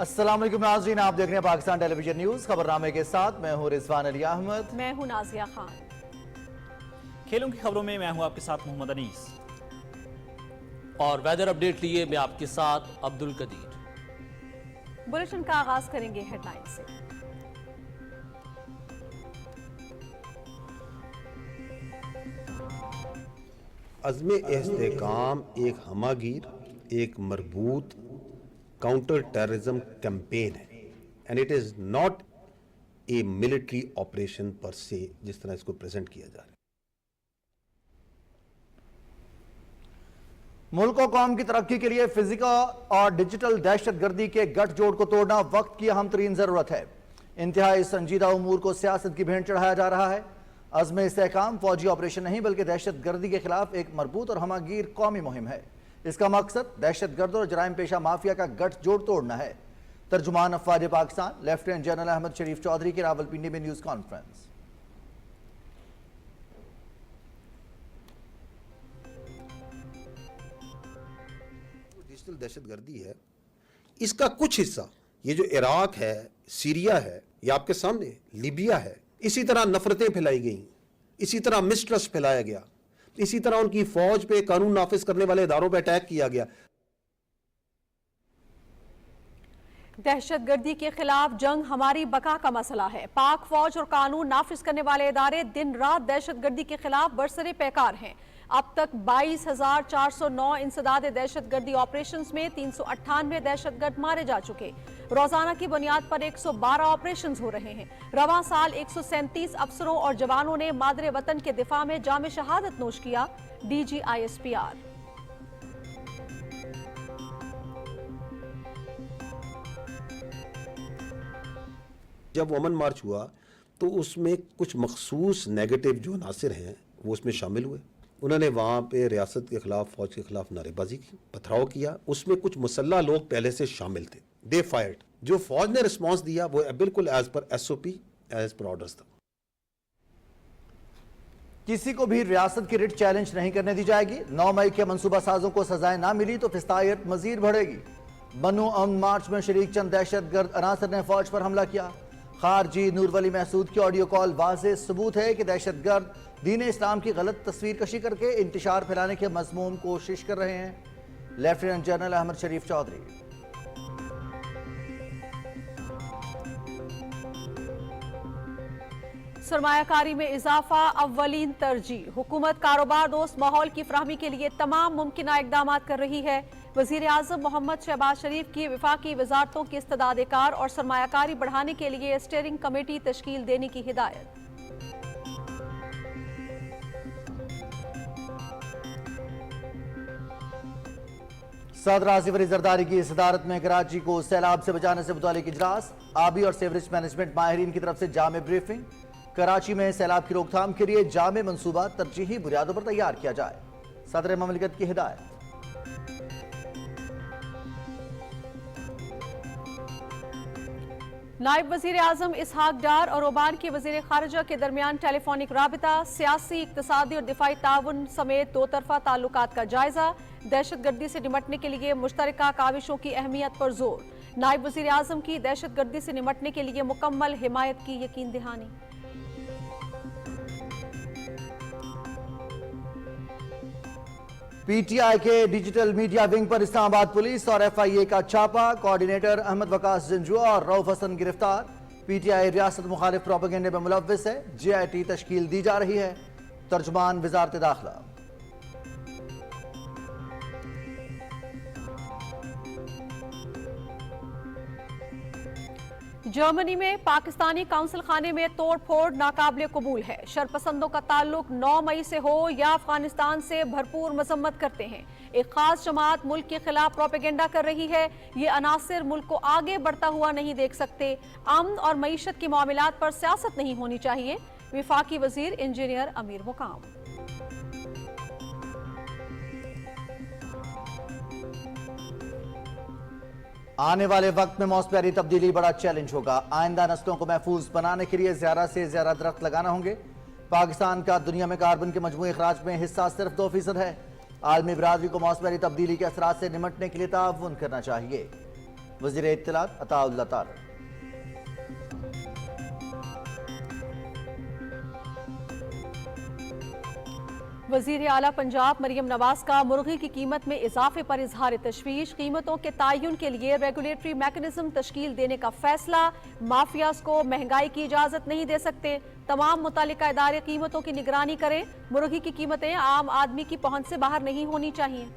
अस्सलाम वालेकुम नाज़रीन, आप देख रहे हैं पाकिस्तान टेलीविजन न्यूज। खबरनामे के साथ मैं हूं रिजवान अली अहमद। मैं हूं नाजिया खान। खेलों की खबरों में मैं हूं आपके साथ मोहम्मद अनीस। और वेदर अपडेट लिए मैं आपके साथ अब्दुल कदीर। बुलेटिन का आगाज करेंगे हेडलाइन से। अज़्म इस्तेहकाम एक हमागीर, एक मरबूत काउंटर टेररिज्म कैंपेन है and it is not a military operation पर से, जिस तरह इसको प्रेजेंट किया जा रहा है। मुल्क और कौम की तरक्की के लिए फिजिकल और डिजिटल दहशतगर्दी के गठजोड़ को तोड़ना वक्त की अहम तरीन जरूरत है। इंतहाई संजीदा उमूर को सियासत की भेंट चढ़ाया जा रहा है। अज़्म इस्तेहकाम फौजी ऑपरेशन नहीं बल्कि दहशतगर्दी के खिलाफ एक मरबूत और हमागीर कौमी मुहिम है। इसका मकसद दहशतगर्द और जराइम पेशा माफिया का गठजोड़ तोड़ना है। तर्जुमान अफवाज पाकिस्तान लेफ्टिनेंट जनरल अहमद शरीफ चौधरी की रावलपिंडी में न्यूज कॉन्फ्रेंस। डिजिटल दहशतगर्दी है, इसका कुछ हिस्सा ये जो इराक है, सीरिया है, ये आपके सामने लीबिया है, इसी तरह नफरतें फैलाई गई, इसी तरह मिसट्रस्ट फैलाया गया, इसी तरह उनकी फौज पे, कानून नाफिज करने वाले इदारों पे अटैक किया गया। दहशतगर्दी के खिलाफ जंग हमारी बका का मसला है। पाक फौज और कानून नाफिज करने वाले इदारे दिन रात दहशतगर्दी के खिलाफ बरसरे पैकार हैं। अब तक 22,409 इंसदाद दहशतगर्दी ऑपरेशंस में 398 दहशतगर्द मारे जा चुके। रोजाना की बुनियाद पर 112 ऑपरेशंस हो रहे हैं। रवां साल 137 अफसरों और जवानों ने मादरे वतन के दिफा में जाम शहादत नोश किया। DGISPR। जब वमन मार्च हुआ तो उसमें कुछ मखसूस नेगेटिव जो नासिर हैं वो उसमें शामिल हुए। उन्होंने वहाँ पे रियासत के खिलाफ, फौज के खिलाफ नारेबाजी की, पथराव किया। उसमें कुछ मुसल्ला लोग पहले से शामिल थे। दे फायर्ड। जो फौज ने रिस्पॉन्स दिया वो बिल्कुल as per SOP, as per orders था। किसी को भी रियासत की रिट चैलेंज नहीं करने दी जाएगी। 9 मई के मंसूबा साजों को सजाएं ना मिली तो फिस्तायत मजीद बढ़ेगी। बनो अमन मार्च में शरीक चंद दहशतगर्द अनासर ने फौज पर हमला किया। खारजी नूर वली महसूद की ऑडियो कॉल वाज़ेह सबूत है कि दहशतगर्द दीन इस्लाम की गलत तस्वीर कशी करके इंतशार फैलाने के मज़मूम कोशिश कर रहे हैं। लेफ्टिनेंट जनरल अहमद शरीफ चौधरी। सरमायाकारी में इजाफा अव्वलीन तरजीह। हुकूमत कारोबार दोस्त माहौल की फराहमी के लिए तमाम मुमकिन इकदाम कर रही है। वजीर आज़म मोहम्मद शहबाज शरीफ की वफाकी वजारतों की इस्तदाद कार और सरमायाकारी बढ़ाने के लिए स्टीयरिंग कमेटी तश्कील देने की हिदायत। सदर आसिफ अली जरदारी की सदारत में कराची को सैलाब से बचाने से मुतालिक इजलास। आबी और सीवरेज मैनेजमेंट माहिरीन की तरफ से जामे ब्रीफिंग। कराची में सैलाब की रोकथाम के लिए जामे मंसूबा तरजीही बुनियादों पर तैयार किया जाए। सदर ममलिकत की हिदायत। नायब वजीर आजम इसहाक डार और ओमान के वजीर खारजा के दरमियान टेलीफोनिक राबिता। सियासी, इक्तसादी और दिफाई ताउन समेत दो तरफा ताल्लुकात का जायजा। दहशतगर्दी से निमटने के लिए मुश्तरका काविशों की अहमियत पर जोर। नायब वजीर आजम की दहशतगर्दी से निमटने के लिए मुकम्मल हिमायत की यकीन दहानी। PTI के डिजिटल मीडिया विंग पर इस्लामाबाद पुलिस और FIA का छापा। कोऑर्डिनेटर अहमद वकास जंजुआ और रऊफ हसन गिरफ्तार। PTI रियासत मुखालिफ प्रोपेगेंडे में मुलव्विस है। JIT तश्कील दी जा रही है। तर्जुमान वजारत दाखिला। जर्मनी में पाकिस्तानी काउंसिल खाने में तोड़ फोड़ नाकाबिले कबूल है। शरपसंदों का ताल्लुक 9 मई से हो या अफगानिस्तान से भरपूर मजम्मत करते हैं। एक खास जमात मुल्क के खिलाफ प्रोपेगेंडा कर रही है। ये अनासिर मुल्क को आगे बढ़ता हुआ नहीं देख सकते। अमन और मईशत के मामलात पर सियासत नहीं होनी चाहिए। विफाकी वजीर इंजीनियर अमीर मुकाम। आने वाले वक्त में मौसमियाती तब्दीली बड़ा चैलेंज होगा। आइंदा नस्लों को महफूज बनाने के लिए ज़्यादा से ज़्यादा दरख्त लगाना होंगे। पाकिस्तान का दुनिया में कार्बन के मजमूई अखराज में हिस्सा सिर्फ 2% है। आलमी बरादरी को मौसमियाती तब्दीली के असरात से निमटने के लिए ताउन करना चाहिए। वज़ीर इत्तलात अताउल्लाह तारड़। वज़ीर आला पंजाब मरियम नवाज का मुर्गी की कीमत में इजाफे पर इजहार तशवीश। कीमतों के तयन के लिए रेगुलेटरी मैकेनिज्म तश्कील देने का फैसला। माफियाज को महंगाई की इजाजत नहीं दे सकते। तमाम मुतालिका इदारे कीमतों की निगरानी करें। मुर्गी की कीमतें आम आदमी की पहुंच से बाहर नहीं होनी चाहिए।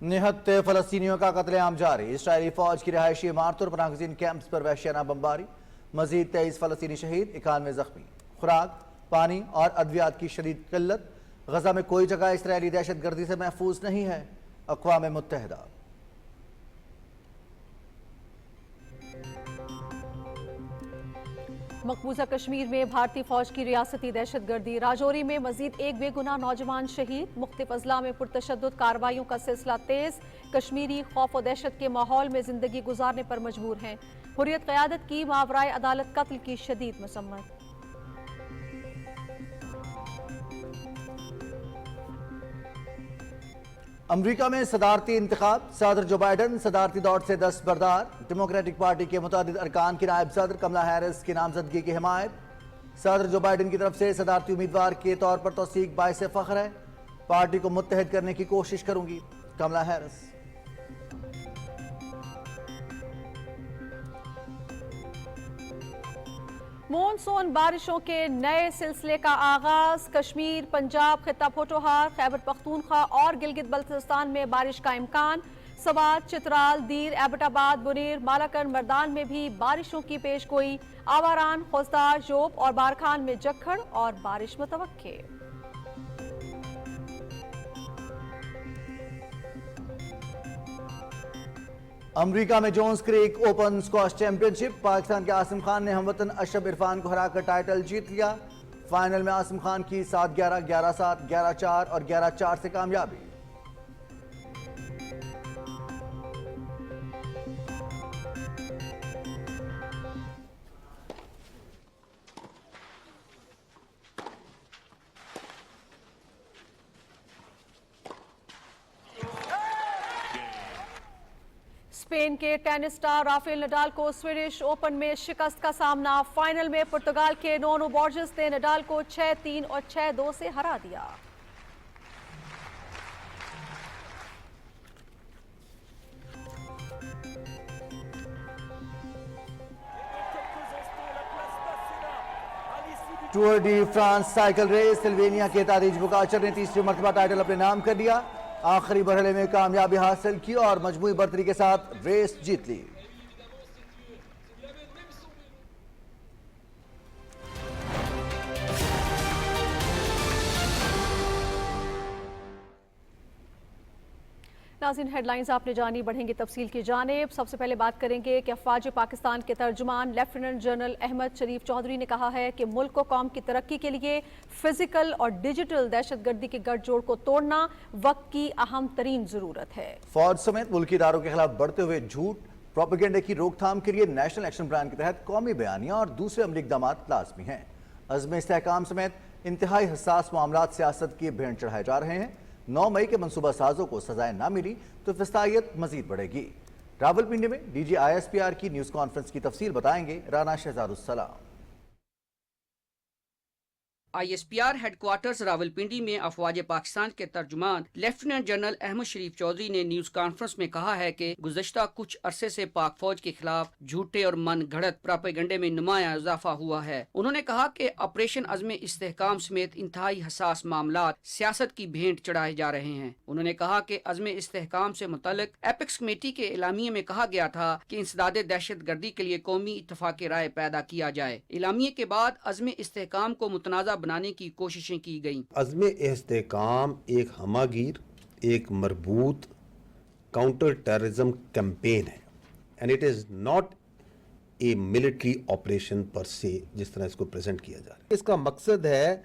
निहत्ते फलस्तीनियों का कत्लेआम जारी। इसराइली फौज की रिहायशी इमारतों और पनाहगज़ीन कैंप्स पर वहशियाना बमबारी। मजीद 23 फलस्तीनी शहीद, 91 जख्मी। खुराक, पानी और अद्वियात की शदीद किल्लत। गजा में कोई जगह इसराइली दहशत गर्दी से महफूज नहीं है। अक़वाम मुत्तहिदा। मकबूजा कश्मीर में भारतीय फौज की रियासती दहशत गर्दी। राजौरी में मजीद एक बेगुनाह नौजवान शहीद। मुख्तलिफ अजला में पुरतशद्दुद कार्रवाइयों का सिलसिला तेज। कश्मीरी खौफ और दहशत के माहौल में जिंदगी गुजारने पर मजबूर हैं। हुर्रियत क़यादत की मावराए अदालत कत्ल की शदीद मसम्मत। अमरीका में सदारती इंतखाब। सदर जो बाइडन सदारती दौड़ से दस्तबरदार। डेमोक्रेटिक पार्टी के मुतादिद अरकान की नायब सदर कमला हैरिस की नामजदगी की हिमायत। सदर जो बाइडन की तरफ से सदारती उम्मीदवार के तौर पर तौसीक बाइस फख्र है। पार्टी को मुत्तहिद करने की कोशिश करूंगी, कमला हैरिस। मॉनसून बारिशों के नए सिलसिले का आगाज। कश्मीर, पंजाब, खित्ता पोठोहार, खैबर पख्तूनख्वा और गिलगित बल्तिस्तान में बारिश का इम्कान। सवात, चित्राल, दीर, एबटाबाद, बुनीर, मालाकन, मर्दान में भी बारिशों की पेशगोई। आवारान, खोस्तार, जोब और बारखान में जक्खड़ और बारिश मुतवक्के। अमेरिका में Jones Creek open squash championship. Pakistan के आसिम खान ने हमवतन अशरफ इरफान को हराकर टाइटल जीत लिया। फाइनल में आसिम खान की 7-11, 11-7, 11-4 और 11-4 से कामयाबी। स्पेन के टेनिस स्टार राफेल नडाल को स्वीडिश ओपन में शिकस्त का सामना। फाइनल में पुर्तगाल के नोनो बोर्जेस ने नडाल को 6-3 और 6-2 से हरा दिया। Tour de France cycle race. Slovenia के तारीज बुकाचर ने तीसरी मरतबा टाइटल अपने नाम कर लिया। आखिरी मरहले में कामयाबी हासिल की और मजमूई बर्तरी के साथ रेस जीत ली। नाज़रीन, हेडलाइंस आपने जानी, बढ़ेंगे तफसील की जानिब। सबसे पहले बात करेंगे कि अफवाज पाकिस्तान के तर्जुमान लेफ्टिनेंट जनरल अहमद शरीफ चौधरी ने कहा है कि मुल्क और कौम की तरक्की के लिए फिजिकल और डिजिटल दहशत गर्दी के गठजोड़ को तोड़ना वक्त की अहम तरीन जरूरत है। फौज समेत मुल्की इदारों के खिलाफ बढ़ते हुए झूठ प्रोपेगेंडे की रोकथाम के लिए नेशनल एक्शन प्लान के तहत कौमी बयानिया और दूसरे अमली इक़दाम लाजमी हैं। अज़्म इस्तेहकाम समेत इंतहाई हसास मामलात सियासत की भेंट चढ़ाए जा रहे हैं। 9 मई के मनसूबा साजों को सजाएं ना मिली तो फिस्तायत मजीद बढ़ेगी। रावलपिंडी में डीजी ISPR की न्यूज़ कॉन्फ्रेंस की तफसील बताएंगे राना शहजादुस्सलाम। ISPR हेडक्वार्टर्स रावलपिंडी में अफवाज पाकिस्तान के तर्जुमान लेफ्टिनेंट जनरल अहमद शरीफ चौधरी ने न्यूज कॉन्फ्रेंस में कहा है कि गुज़श्ता कुछ अरसे से पाक फौज के खिलाफ झूठे और मन घड़त प्रोपेगेंडे में नुमाया इजाफा हुआ है। उन्होंने कहा कि ऑपरेशन अज़्म इस्तेहकाम समेत इंतहाई हसास मामलात सियासत की भेंट चढ़ाए जा रहे हैं। उन्होंने कहा कि अज़्म इस्तेहकाम से मुतल्लिक एपेक्स कमेटी के एलामिये में कहा गया था कि इंसदाद दहशत गर्दी के लिए कौमी इत्तफाक राय पैदा किया जाए। एलामिये के बाद अज़्म इस्तेहकाम को मुतनाज़ा बनाने की कोशिशें की गईं। अज़्म इस्तेहकाम एक हमागीर, एक मरबूत काउंटर टेररिज्म कैंपेन है। And it is not a military operation per se جس طرح اس کو پریزنٹ کیا جا رہا ہے. اس کا مقصد ہے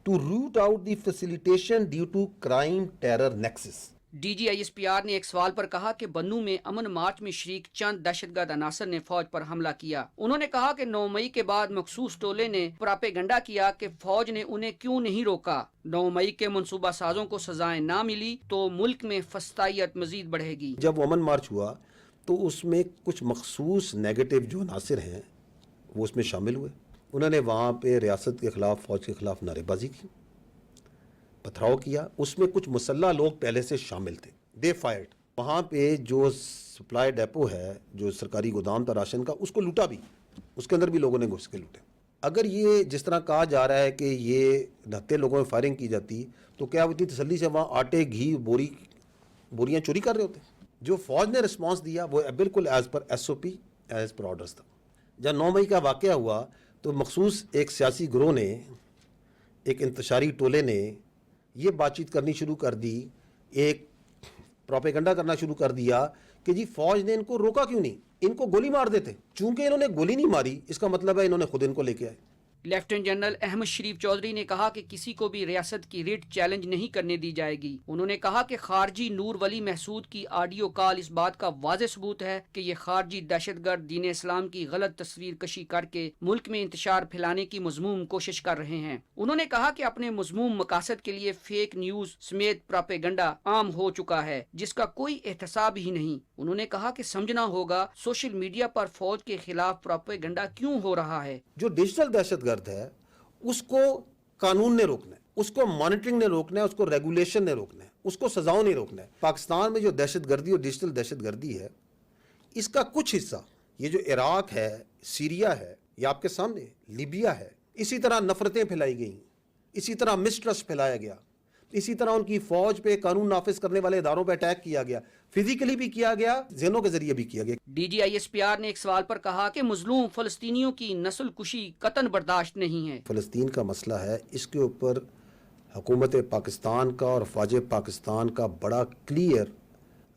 to route out the facilitation due to crime terror nexus. D G I S P R نے ایک سوال پر کہا کہ بنو میں امن مارچ میں شریک چند دہشت گرد عناصر نے فوج پر حملہ کیا. انہوں نے کہا کہ 9 مئی کے بعد مخصوص ٹولے نے پراپیگنڈا کیا کہ فوج نے انہیں کیوں نہیں روکا. 9 مئی کے منصوبہ سازوں کو سزائیں نہ ملی تو ملک میں فسطائیت مزید بڑھے گی. جب امن مارچ ہوا تو اس میں کچھ مخصوص نیگیٹو جو عناصر ہیں وہ اس میں شامل ہوئے. انہوں نے وہاں پہ ریاست کے خلاف فوج کے خلاف نعرے بازی کی, پتھراؤ کیا. اس میں کچھ مسلح لوگ پہلے سے شامل تھے. دے فائرڈ. وہاں پہ جو سپلائی ڈیپو ہے جو سرکاری گودام تھا راشن کا, اس کو لوٹا بھی. اس کے اندر بھی لوگوں نے گھس کے لوٹے. اگر یہ جس طرح کہا جا رہا ہے کہ یہ 29 لوگوں میں فائرنگ کی جاتی تو کیا اتنی تسلی سے وہاں آٹے گھی بوریاں چوری کر رہے ہوتے؟ جو فوج نے رسپانس دیا وہ بالکل ایز پر ایس او پی ایز پر آرڈرز تھا. جب 9 مئی کا واقعہ ہوا تو مخصوص ایک سیاسی گروہ نے, ایک انتشاری ٹولے نے یہ بات چیت کرنی شروع کر دی, ایک پروپیگنڈا کرنا شروع کر دیا کہ جی فوج نے ان کو روکا کیوں نہیں, ان کو گولی مار دیتے. چونکہ انہوں نے گولی نہیں ماری اس کا مطلب ہے انہوں نے خود ان کو لے کے آئے. لیفٹیننٹ جنرل احمد شریف چودھری نے کہا کہ کسی کو بھی ریاست کی ریٹ چیلنج نہیں کرنے دی جائے گی. انہوں نے کہا کہ خارجی نور ولی محسود کی آڈیو کال اس بات کا واضح ثبوت ہے کہ یہ خارجی دہشت گرد دین اسلام کی غلط تصویر کشی کر کے ملک میں انتشار پھیلانے کی مذموم کوشش کر رہے ہیں. انہوں نے کہا کہ اپنے مذموم مقاصد کے لیے فیک نیوز سمیت پراپیگنڈا عام ہو چکا ہے جس کا کوئی احتساب ہی نہیں. انہوں نے کہا کہ سمجھنا ہوگا سوشل میڈیا پر فوج کے خلاف پراپیگنڈا کیوں ہو رہا ہے. جو ڈیجیٹل دہشت گرد ہے اس کو قانون نے روکنا ہے, اس کو مانیٹرنگ نے روکنا ہے, اس کو ریگولیشن نے روکنا ہے, اس کو سزاؤں نے روکنا ہے. پاکستان میں جو دہشت گردی اور ڈیجیٹل دہشت گردی ہے اس کا کچھ حصہ یہ جو عراق ہے, سیریا ہے, یہ آپ کے سامنے لیبیا ہے, اسی طرح نفرتیں پھیلائی گئیں, اسی طرح مسٹرسٹ پھیلایا گیا, اسی طرح ان کی فوج پہ قانون نافذ کرنے والے اداروں پہ اٹیک کیا گیا, فزیکلی بھی کیا گیا, ذہنوں کے ذریعے بھی کیا گیا. D G I S P R نے ایک سوال پر کہا کہ مظلوم فلسطینیوں کی نسل کشی قطعاً برداشت نہیں ہے. فلسطین کا مسئلہ ہے, اس کے اوپر حکومت پاکستان کا اور فوج پاکستان کا بڑا کلیئر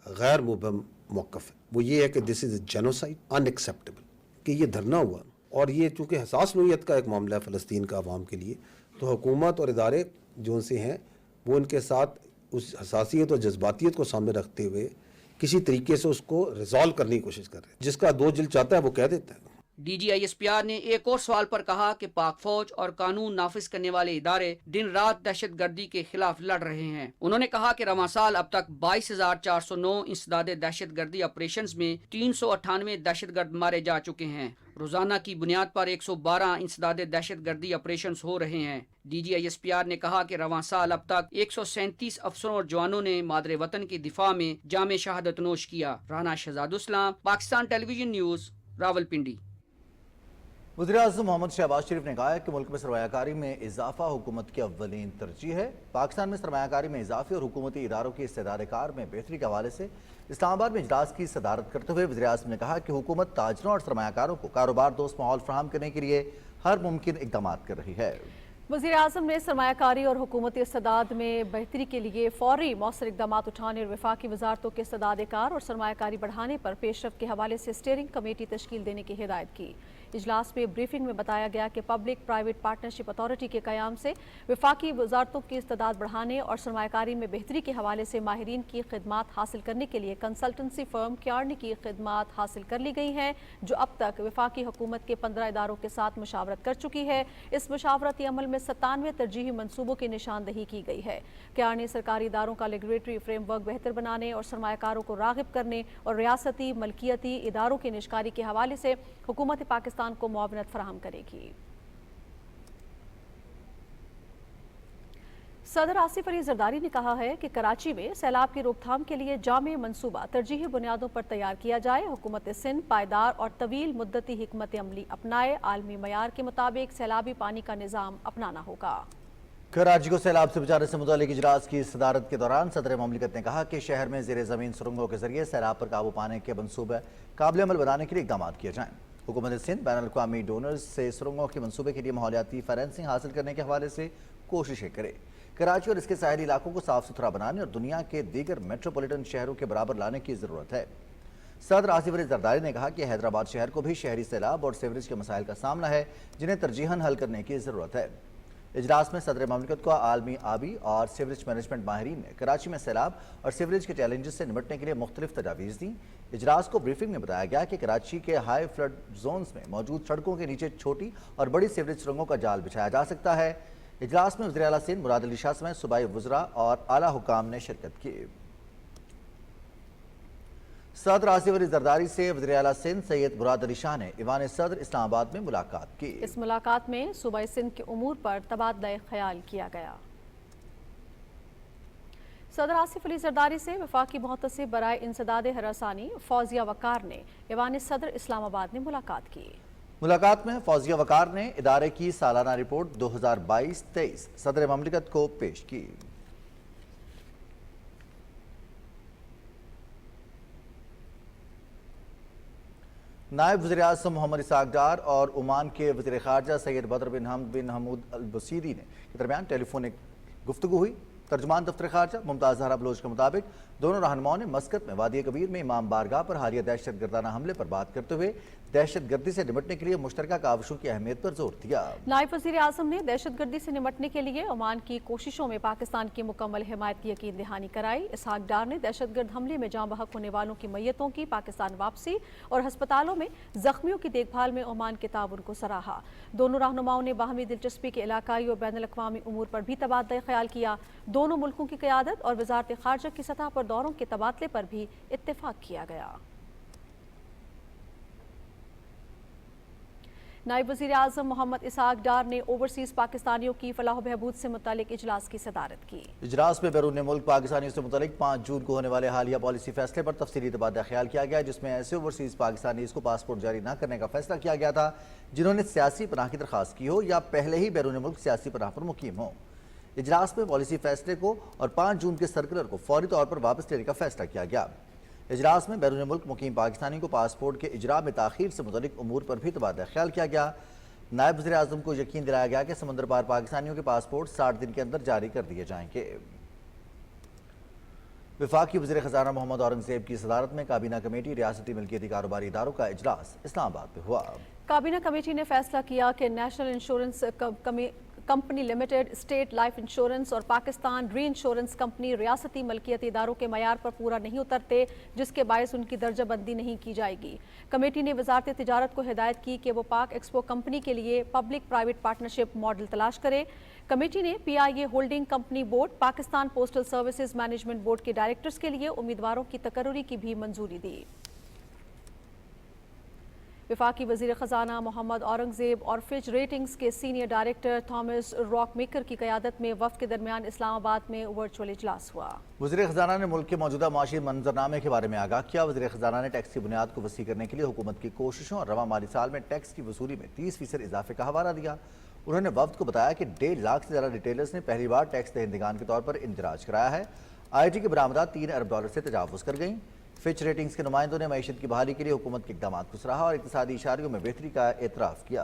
غیر مبہم موقف ہے. وہ یہ ہے کہ دس از جینوسائڈ ان ایکسیپٹیبل, کہ یہ دھرنا ہوا اور یہ چونکہ حساس نوعیت کا ایک معاملہ ہے فلسطین کا عوام کے لیے, تو حکومت اور ادارے جو ان سے ہیں وہ ان کے ساتھ اس حساسیت اور جذباتیت کو سامنے رکھتے ہوئے کسی طریقے سے اس کو ریزالو کرنے کی کوشش کر رہے ہیں. جس کا دو دل چاہتا ہے وہ کہہ دیتا ہے. D G I S P R نے ایک اور سوال پر کہا کہ پاک فوج اور قانون نافذ کرنے والے ادارے دن رات دہشت گردی کے خلاف لڑ رہے ہیں. انہوں نے کہا کہ رواں سال اب تک 22,409 انسداد دہشت گردی آپریشنز میں 398 دہشت گرد مارے جا چکے ہیں. روزانہ کی بنیاد پر 112 انسداد دہشت گردی آپریشنز ہو رہے ہیں. D G I S P R نے کہا کہ رواں سال اب تک 137 افسروں اور جوانوں نے مادر وطن کی دفاع میں جام شہادت نوش کیا. رانا شہزاد اسلام, پاکستان ٹیلی ویژن نیوز, راولپنڈی. وزیراعظم محمد شہباز شریف نے کہا ہے کہ ملک میں سرمایہ کاری میں اضافہ حکومت کی اولین ترجیح ہے. پاکستان میں سرمایہ کاری میں اضافے اور حکومتی اداروں کی استعداد کار میں بہتری کے حوالے سے اسلام آباد میں اجلاس کی صدارت کرتے ہوئے وزیراعظم نے کہا کہ حکومت تاجروں اور سرمایہ کاروں کو کاروبار دوست ماحول فراہم کرنے کے لیے ہر ممکن اقدامات کر رہی ہے. وزیر اعظم نے سرمایہ کاری اور حکومتی استعداد میں بہتری کے لیے فوری مؤثر اقدامات اٹھانے اور وفاقی وزارتوں کے استعداد کار اور سرمایہ کاری بڑھانے پر پیش رفت کے حوالے سے اسٹیئرنگ کمیٹی تشکیل دینے کی ہدایت کی. اجلاس میں بریفنگ میں بتایا گیا کہ پبلک پرائیویٹ پارٹنرشپ اتھارٹی کے قیام سے وفاقی وزارتوں کی استعداد بڑھانے اور سرمایہ کاری میں بہتری کے حوالے سے ماہرین کی خدمات حاصل کرنے کے لیے کنسلٹنسی فرم کیارنی کی خدمات حاصل کر لی گئی ہیں, جو اب تک وفاقی حکومت کے 15 اداروں کے ساتھ مشاورت کر چکی ہے. اس مشاورتی عمل میں 97 ترجیحی منصوبوں کی نشاندہی کی گئی ہے. کیارنی سرکاری اداروں کا ریگولیٹری فریم ورک بہتر بنانے اور سرمایہ کاروں کو راغب کرنے اور ریاستی ملکیتی اداروں کی نشکاری کے حوالے سے حکومت پاکستان کو معاونت فراہم کرے گی. صدر آصف علی زرداری نے کہا ہے کہ کراچی میں سیلاب کی روک تھام کے لیے جامع منصوبہ ترجیحی بنیادوں پر تیار کیا جائے. حکومت سندھ پائیدار اور طویل مدتی حکمت عملی اپنائے. عالمی معیار کے مطابق سیلابی پانی کا نظام اپنانا ہوگا. کراچی کو سیلاب سے بچانے سے متعلق اجلاس کی صدارت کے دوران صدر مملکت نے کہا کہ شہر میں زیر زمین سرنگوں کے ذریعے سیلاب پر قابو پانے کے منصوبے قابل عمل بنانے کے لیے اقدامات کیے جائیں. حکومت سندھ بین الاقوامی ڈونرز سے سرنگوں کے منصوبے کے لیے ماحولیاتی فائنانسنگ حاصل کرنے کے حوالے سے کوششیں کرے. کراچی اور اس کے ساحلی علاقوں کو صاف ستھرا بنانے اور دنیا کے دیگر میٹروپولیٹن شہروں کے برابر لانے کی ضرورت ہے. صدر آصف علی زرداری نے کہا کہ حیدرآباد شہر کو بھی شہری سیلاب اور سیوریج کے مسائل کا سامنا ہے جنہیں ترجیحاً حل کرنے کی ضرورت ہے۔ اجلاس میں صدر مملکت کو عالمی آبی اور سیوریج مینجمنٹ ماہرین نے کراچی میں سیلاب اور سیوریج کے چیلنجز سے نمٹنے کے لیے مختلف تجاویز دیں۔ اجلاس کو بریفنگ میں بتایا گیا کہ کراچی کے ہائی فلڈ زونز میں موجود سڑکوں کے نیچے چھوٹی اور بڑی سیوریج سرنگوں کا جال بچھایا جا سکتا ہے۔ اجلاس میں وزیر اعلیٰ سندھ مراد علی شاہ سمیت صوبائی وزراء اور اعلیٰ حکام نے شرکت کی۔ صدر آصف علی زرداری سے وزیر اعلیٰ سندھ سید مراد علی شاہ نے ایوان صدر اسلام آباد میں ملاقات کی۔ اس ملاقات میں صوبہ سندھ کے امور پر تبادلہ خیال کیا گیا۔ صدر آصف علی زرداری سے وفاقی محتسب برائے انسداد ہراسانی فوزیہ وقار نے ایوان صدر اسلام آباد میں ملاقات کی۔ ملاقات میں فوزیہ وقار نے ادارے کی سالانہ رپورٹ 2022-23 صدر مملکت کو پیش کی۔ نائب وزیر اعظم محمد اسحاق ڈار اور عمان کے وزیر خارجہ سید بدر بن حمد بن حمود البصیری کے درمیان ٹیلی فونک گفتگو ہوئی۔ ترجمان دفتر خارجہ ممتاز زہرا بلوچ کے مطابق دونوں رہنماؤں نے مسقط میں وادی کبیر میں امام بارگاہ پر حالیہ دہشت گردانہ حملے پر بات کرتے ہوئے دہشت گردی سے نمٹنے کے لیے مشترکہ کاوشوں کی اہمیت پر زور دیا۔ نائب وزیر اعظم نے دہشت گردی سے نمٹنے کے لیے عمان کی کوششوں میں پاکستان کی مکمل حمایت کی یقین دہانی کرائی۔ اسحاق ڈار نے دہشت گرد حملے میں جاں بحق ہونے والوں کی میتوں کی پاکستان واپسی اور ہسپتالوں میں زخمیوں کی دیکھ بھال میں عمان کے تعاون کو سراہا۔ دونوں رہنماؤں نے باہمی دلچسپی کے علاقائی اور بین الاقوامی امور پر بھی تبادلہ خیال کیا۔ دونوں ملکوں کی قیادت اور وزارت خارجہ کی سطح پر دوروں کے تبادلے پر بھی اتفاق کیا گیا۔ نائب وزیر اعظم محمد اسحاق ڈار نے اوورسیز پاکستانیوں کی فلاح و بہبود سے متعلق اجلاس کی صدارت کی۔ اجلاس میں بیرون ملک پاکستانیوں سے متعلق 5 جون کو ہونے والے حالیہ پالیسی فیصلے پر تفصیلی تبادلہ خیال کیا گیا، جس میں ایسے اوورسیز پاکستانیز کو پاسپورٹ جاری نہ کرنے کا فیصلہ کیا گیا تھا جنہوں نے سیاسی پناہ کی درخواست کی ہو یا پہلے ہی بیرون ملک سیاسی پناہ پر مقیم ہو۔ اجلاس میں پالیسی فیصلے کو اور 5 جون کے سرکولر کو فوری طور پر واپس لینے کا فیصلہ کیا گیا۔ اجلاس میں بیرون ملک مقیم پاکستانی کو پاسپورٹ کے اجراء میں تاخیر سے متعلق امور پر بھی تبادلہ خیال کیا گیا۔ نائب وزیر اعظم کو یقین دلایا گیا کہ سمندر پار پاکستانیوں کے پاسپورٹ 60 دن کے اندر جاری کر دیے جائیں گے۔ وفاقی وزیر خزانہ محمد اورنگزیب کی صدارت میں کابینہ کمیٹی ریاستی ملکیتی کاروباری اداروں کا اجلاس اسلام آباد میں ہوا۔ کابینہ کمیٹی نے فیصلہ کیا کہ national insurance company limited, state life insurance اور پاکستان ری انشورنس کمپنی ریاستی ملکیتی اداروں کے معیار پر پورا نہیں اترتے، جس کے باعث ان کی درجہ بندی نہیں کی جائے گی۔ کمیٹی نے وزارت تجارت کو ہدایت کی کہ وہ پاک ایکسپو کمپنی کے لیے پبلک پرائیویٹ پارٹنرشپ ماڈل تلاش کرے۔ کمیٹی نے P I A holding company board, Pakistan postal services management board کے ڈائریکٹرز کے لیے امیدواروں کی تقرری کی بھی منظوری دی۔ وفاقی وزیر خزانہ محمد اورنگزیب اور فچ ریٹنگز کے senior director Thomas rock maker کی قیادت میں وفد کے درمیان اسلام آباد میں ورچوئل اجلاس ہوا۔ وزیر خزانہ نے ملک کے موجودہ معاشی منظرنامے کے بارے میں آگاہ کیا۔ وزیر خزانہ نے ٹیکس کی بنیاد کو وسیع کرنے کے لیے حکومت کی کوششوں اور رواں مالی سال میں ٹیکس کی وصولی میں 30% اضافے کا حوالہ دیا۔ انہوں نے وفد کو بتایا کہ 1.5 لاکھ سے زیادہ ریٹیلرز نے پہلی بار ٹیکس دہندگان کے طور پر اندراج کرایا ہے۔ آئی ٹی کی برآمدات $3 ارب سے تجاوز کر گئیں۔ فچ ریٹنگز کے نمائندوں نے معیشت کی بحالی کے لیے حکومت کے اقدامات کو سراہا اور اقتصادی اشاریوں میں بہتری کا اعتراف کیا۔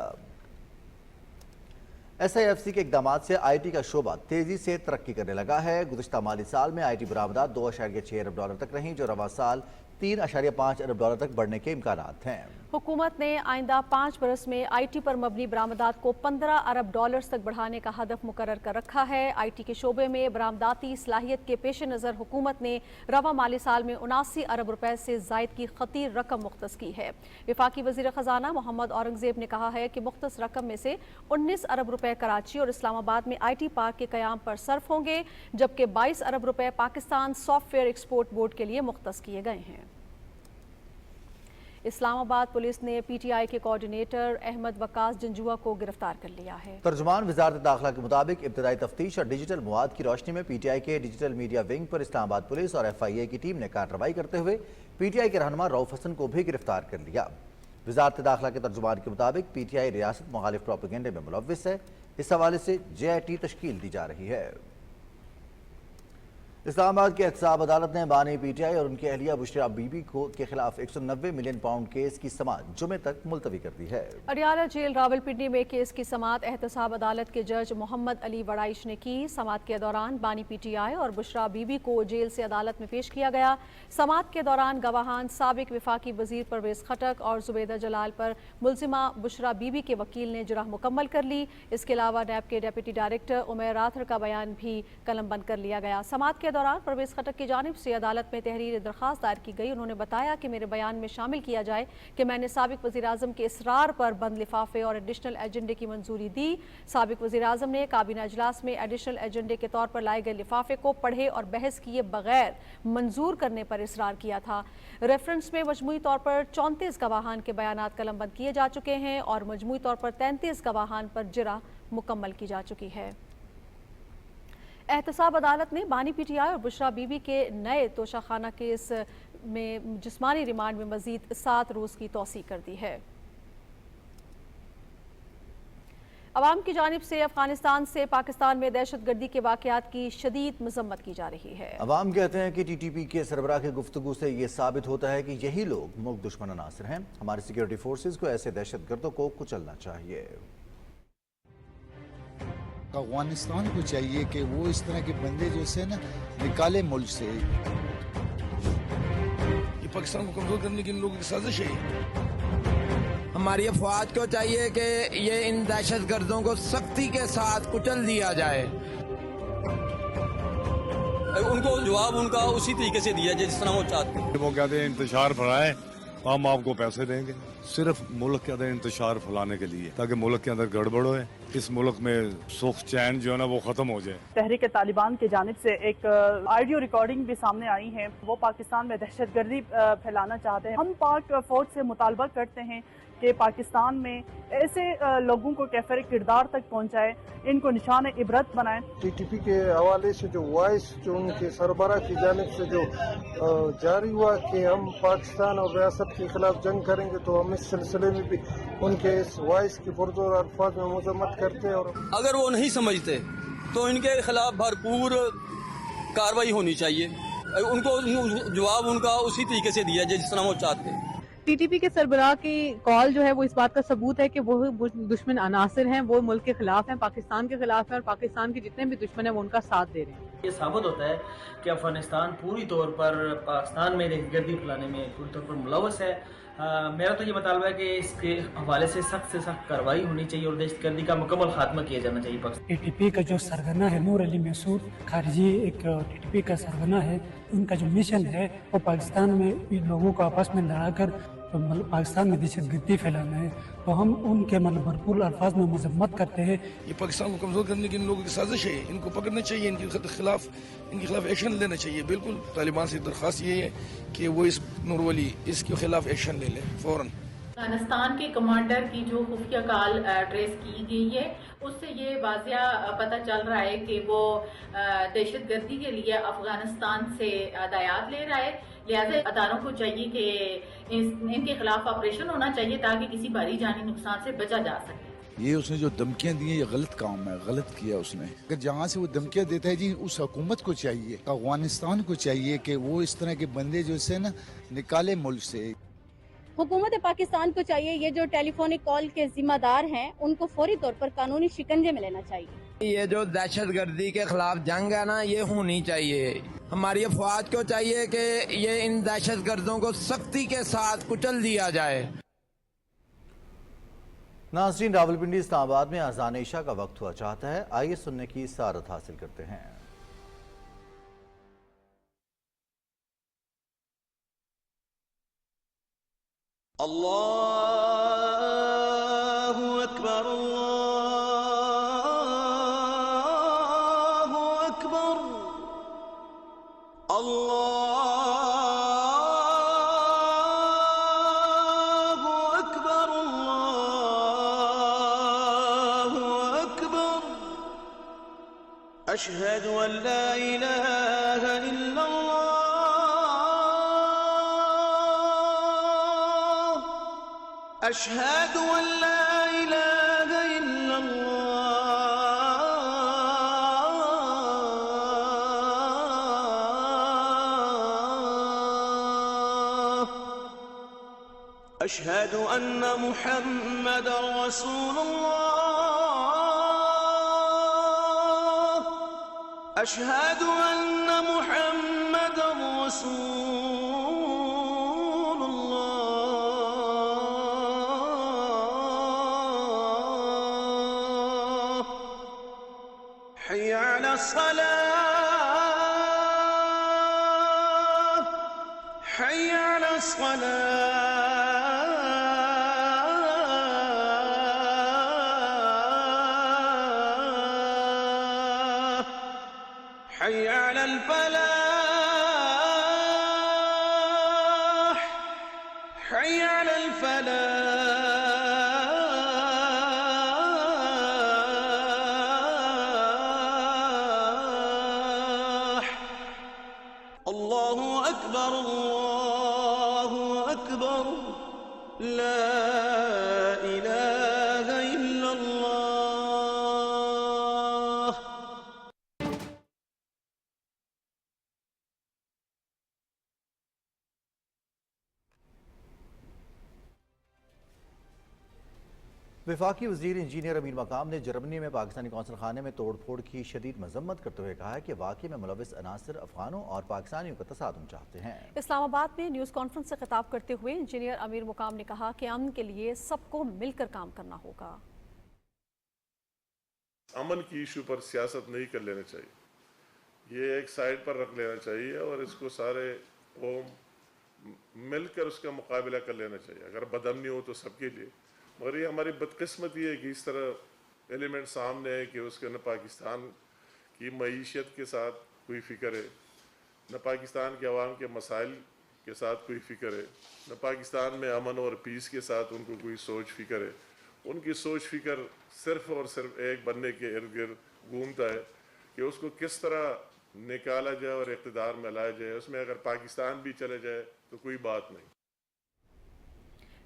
ایس آئی ایف سی کے اقدامات سے آئی ٹی کا شعبہ تیزی سے ترقی کرنے لگا ہے۔ گزشتہ مالی سال میں آئی ٹی برآمدات $2.6 ارب تک رہیں، جو رواں سال $3.5 ارب تک بڑھنے کے امکانات ہیں۔ حکومت نے آئندہ 5 برس میں آئی ٹی پر مبنی برآمدات کو $15 ارب تک بڑھانے کا ہدف مقرر کر رکھا ہے۔ آئی ٹی کے شعبے میں برآمداتی صلاحیت کے پیش نظر حکومت نے رواں مالی سال میں $79 ارب سے زائد کی خطیر رقم مختص کی ہے۔ وفاقی وزیر خزانہ محمد اورنگزیب نے کہا ہے کہ مختص رقم میں سے $19 ارب کراچی اور اسلام آباد میں آئی ٹی پارک کے قیام پر صرف ہوں گے، جبکہ $22 ارب Pakistan software export board کے لیے مختص کیے گئے ہیں۔ اسلام آباد پولیس نے پی ٹی آئی کے کوارڈینیٹر احمد وقاص جنجوعہ کو گرفتار کر لیا ہے۔ ترجمان وزارت داخلہ کے مطابق ابتدائی تفتیش اور ڈیجیٹل مواد کی روشنی میں پی ٹی آئی کے ڈیجیٹل میڈیا ونگ پر اسلام آباد پولیس اور ایف آئی اے کی ٹیم نے کارروائی کرتے ہوئے پی ٹی آئی کے رہنما رؤف حسن کو بھی گرفتار کر لیا۔ وزارت داخلہ کے ترجمان کے مطابق پی ٹی آئی ریاست مخالف پروپیگنڈے میں ملوث ہے۔ اس حوالے سے جے آئی ٹی تشکیل دی جا رہی ہے۔ اسلام آباد کی احتساب عدالت نے بانی پی ٹی آئی اور ان کی اہلیہ بشرا بی بی کے خلاف 190 ملین پاؤنڈ کیس کی سماعت جمعے تک ملتوی کر دی ہے۔ اڈیالہ جیل راولپنڈی میں کیس کی سماعت احتساب عدالت کے جج محمد علی وڑائش نے کی۔ سماعت کے دوران بانی پی ٹی آئی اور بشرا بی بی کو جیل سے عدالت میں پیش کیا گیا۔ سماعت کے دوران گواہان سابق وفاقی وزیر پرویز خٹک اور زبیدہ جلال پر ملزمہ بشرا بی بی کے وکیل نے جرح مکمل کر لی۔ اس کے علاوہ نیب کے ڈپٹی ڈائریکٹر عمیر راتھر کا بیان بھی قلم بند کر لیا گیا۔ سماعت کے دوران پرویز خٹک کی جانب سے عدالت میں تحریر درخواست دائر کی گئی۔ انہوں نے بتایا کہ میرے بیان میں شامل کیا جائے کہ میں نے سابق وزیر اعظم کے اصرار پر بند لفافے اور ایڈیشنل ایجنڈے کی منظوری دی۔ سابق وزیر اعظم نے کابینہ اجلاس میں ایڈیشنل ایجنڈے کے طور پر لائے گئے لفافے کو پڑھے اور بحث کیے بغیر منظور کرنے پر اصرار کیا تھا۔ ریفرنس میں مجموعی طور پر 34 گواہان کے بیانات قلم بند کیے جا چکے ہیں اور مجموعی طور پر 33 گواہان پر جرح مکمل کی جا چکی ہے۔ احتساب عدالت نے بانی پی ٹی آئی اور بشرا بی بی کے نئے توشہ خانہ کیس میں جسمانی ریمانڈ میں مزید 7 روز کی توسیع کر دی ہے۔ عوام کی جانب سے افغانستان سے پاکستان میں دہشت گردی کے واقعات کی شدید مذمت کی جا رہی ہے۔ عوام کہتے ہیں کہ ٹی ٹی پی کے سربراہ کی گفتگو سے یہ ثابت ہوتا ہے کہ یہی لوگ ملک دشمن عناصر ہیں۔ ہماری سیکیورٹی فورسز کو ایسے دہشت گردوں کو کچلنا چاہیے۔ افغانستان کو چاہیے کہ وہ اس طرح کے بندے جو سے نا نکالے ملک سے۔ یہ پاکستان کو کمزور کرنے کی ان لوگوں کی سازش ہے۔ ہماری افواج کو چاہیے کہ یہ ان دہشت گردوں کو سختی کے ساتھ کچل دیا جائے۔ ان کو جواب ان کا اسی طریقے سے دیا جائے جس طرح وہ چاہتے ہیں۔ وہ کہتے ہیں انتشار پھیلائیں، ہم آپ کو پیسے دیں گے، صرف ملک کے اندر انتشار پھیلانے کے لیے، تاکہ ملک کے اندر گڑبڑ ہوئے، اس ملک میں سکھ چین جو ہے نا وہ ختم ہو جائے۔ تحریک طالبان کی جانب سے ایک آڈیو ریکارڈنگ بھی سامنے آئی ہے، وہ پاکستان میں دہشت گردی پھیلانا چاہتے ہیں۔ ہم پاک فوج سے مطالبہ کرتے ہیں کہ پاکستان میں ایسے لوگوں کو کیفر کردار تک پہنچائے، ان کو نشان عبرت بنائیں۔ ٹی ٹی پی کے حوالے سے جو وائس جو ان کے سربراہ کی جانب سے جو جاری ہوا کہ ہم پاکستان اور ریاست کے خلاف جنگ کریں گے، تو ہم اس سلسلے میں بھی ان کے اس وائس کی پرزور الفاظ میں مذمت کرتے ہیں۔ اور اگر وہ نہیں سمجھتے تو ان کے خلاف بھرپور کارروائی ہونی چاہیے، ان کو جواب ان کا اسی طریقے سے دیا جائے جس طرح وہ چاہتے ہیں۔ ٹی ٹی پی کے سربراہ کی کال جو ہے وہ اس بات کا ثبوت ہے کہ وہ دشمن عناصر ہیں، وہ ملک کے خلاف ہیں، پاکستان کے خلاف ہیں، اور پاکستان کے جتنے بھی دشمن ہیں وہ ان کا ساتھ دے رہے ہیں۔ یہ ثابت ہوتا ہے کہ افغانستان پوری طور پر پاکستان میں دہشت گردی پھیلانے میں پوری طور پر ملوث ہے۔ میرا تو یہ مطالبہ ہے کہ اس کے حوالے سے سخت کارروائی ہونی چاہیے اور دہشت گردی کا مکمل خاتمہ کیا جانا چاہیے۔ ٹی ٹی پی کا جو سرگنا ہے نور علی محسود خارجی ایک ٹی ٹی پی کا سرگنا ہے، ان کا جو مشن ہے وہ پاکستان میں لوگوں کو آپس میں لڑا کر پاکستان میں دہشت گردی پھیلانا ہے، تو ہم ان کے بھرپور الفاظ میں مذمت کرتے ہیں۔ یہ پاکستان کو کمزور کرنے کی ان لوگوں کی سازش ہے، ان کو پکڑنا چاہیے، ان کے خلاف ایکشن لینا چاہیے۔ بالکل طالبان سے درخواست یہ ہے کہ وہ اس نور ولی اس کے خلاف ایکشن لے لیں فوراً۔ افغانستان کے کمانڈر کی جو خفیہ کال ٹریس کی گئی ہے، اس سے یہ واضح پتہ چل رہا ہے کہ وہ دہشت گردی کے لیے افغانستان سے ہدایات لے رہا ہے۔ لہٰذا اداروں کو چاہیے کہ ان کے خلاف آپریشن ہونا چاہیے تاکہ کسی بھاری جانی نقصان سے بچا جا سکے۔ یہ اس نے جو دھمکیاں دی ہیں یہ غلط کام ہے، غلط کیا اس نے۔ اگر جہاں سے وہ دھمکیاں دیتا ہے جی، اس حکومت کو چاہیے، افغانستان کو چاہیے کہ وہ اس طرح کے بندے جو سے نا نکالے ملک سے۔ حکومت پاکستان کو چاہیے یہ جو ٹیلی فونک کال کے ذمہ دار ہیں ان کو فوری طور پر قانونی شکنجے میں لینا چاہیے۔ یہ جو دہشت گردی کے خلاف جنگ ہے نا، یہ ہونی چاہیے۔ ہماری افواج کو چاہیے کہ یہ ان دہشت گردوں کو سختی کے ساتھ کچل دیا جائے۔ ناظرین، راولپنڈی اسلام آباد میں اذان عشاء کا وقت ہوا چاہتا ہے، آئیے سننے کی سعادت حاصل کرتے ہیں۔ اللہ اکبر اللہ اکبر اللہ اکبر اللہ اکبر اشہد ان لا الہ الا اللہ أشهد أن لا إله إلا الله। 1 اللہ أشهد أن محمد رسول الله أشهد أن محمد رسول الله حي على الصلاة حي على الصلاة حي على الفلاح حي على الفلاح الله أكبر الله أكبر لا إله إلا الله वफाकी वज़ीर इंजीनियर अमीर मकाम ने जर्मनी में पाकिस्तानी कौंसल खाने में तोड़ फोड़ की शदीद मजम्मत करते हुए कहा है कि वाकई में मुलविस अनासर अफगानों और पाकिस्तानियों का तसादुम चाहते हैं। इस्लामाबाद में न्यूज़ कॉन्फ्रेंस से खिताब करते हुए इंजीनियर अमीर मुकाम ने कहा कि अमन के लिए सबको मिलकर काम करना होगा। अमन की इशू पर सियासत नहीं कर लेना चाहिए, ये एक साइड पर रख लेना चाहिए और इसको सारे कौम मिलकर उसका मुकाबला कर लेना चाहिए। अगर बदअमनी हो तो सबके लिए, मगर ये हमारी बदकिस्मती है कि इस तरह एलिमेंट सामने है कि उसके न पाकिस्तान की मईशत के साथ कोई फ़िक्र है, न पाकिस्तान के अवाम के मसाइल के साथ कोई फ़िक्र है, न पाकिस्तान में अमन और पीस के साथ उनको कोई सोच फ़िक्र है। उनकी सोच फ़िक्र सिर्फ़ और सिर्फ एक बनने के इर्द गिर्द घूमता है कि उसको किस तरह निकाला जाए और इक़्तिदार में लाया जाए। उसमें अगर पाकिस्तान भी चले जाए तो कोई बात नहीं।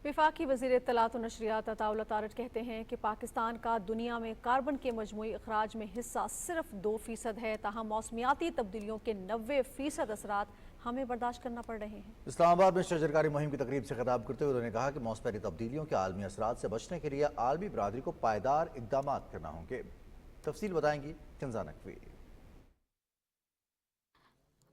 वफाकी वज़ीर इत्तलात और नशरियात अताउल्लाह तारड़ कहते हैं कि पाकिस्तान का दुनिया में कार्बन के मजमूई अखराज में हिस्सा सिर्फ 2% है, ताहम मौसमियाती तब्दीलियों के 90% असरात हमें बर्दाश्त करना पड़ रहे हैं। इस्लामाबाद में शजरकारी मुहिम की तकरीब से खिताब करते हुए उन्होंने कहा कि मौसमी तब्दीलियों के आलमी असरात से बचने के लिए आलमी बरादरी को पायदार इक़दाम करना होंगे। तफसील बताएंगी कंज़ा नकवी।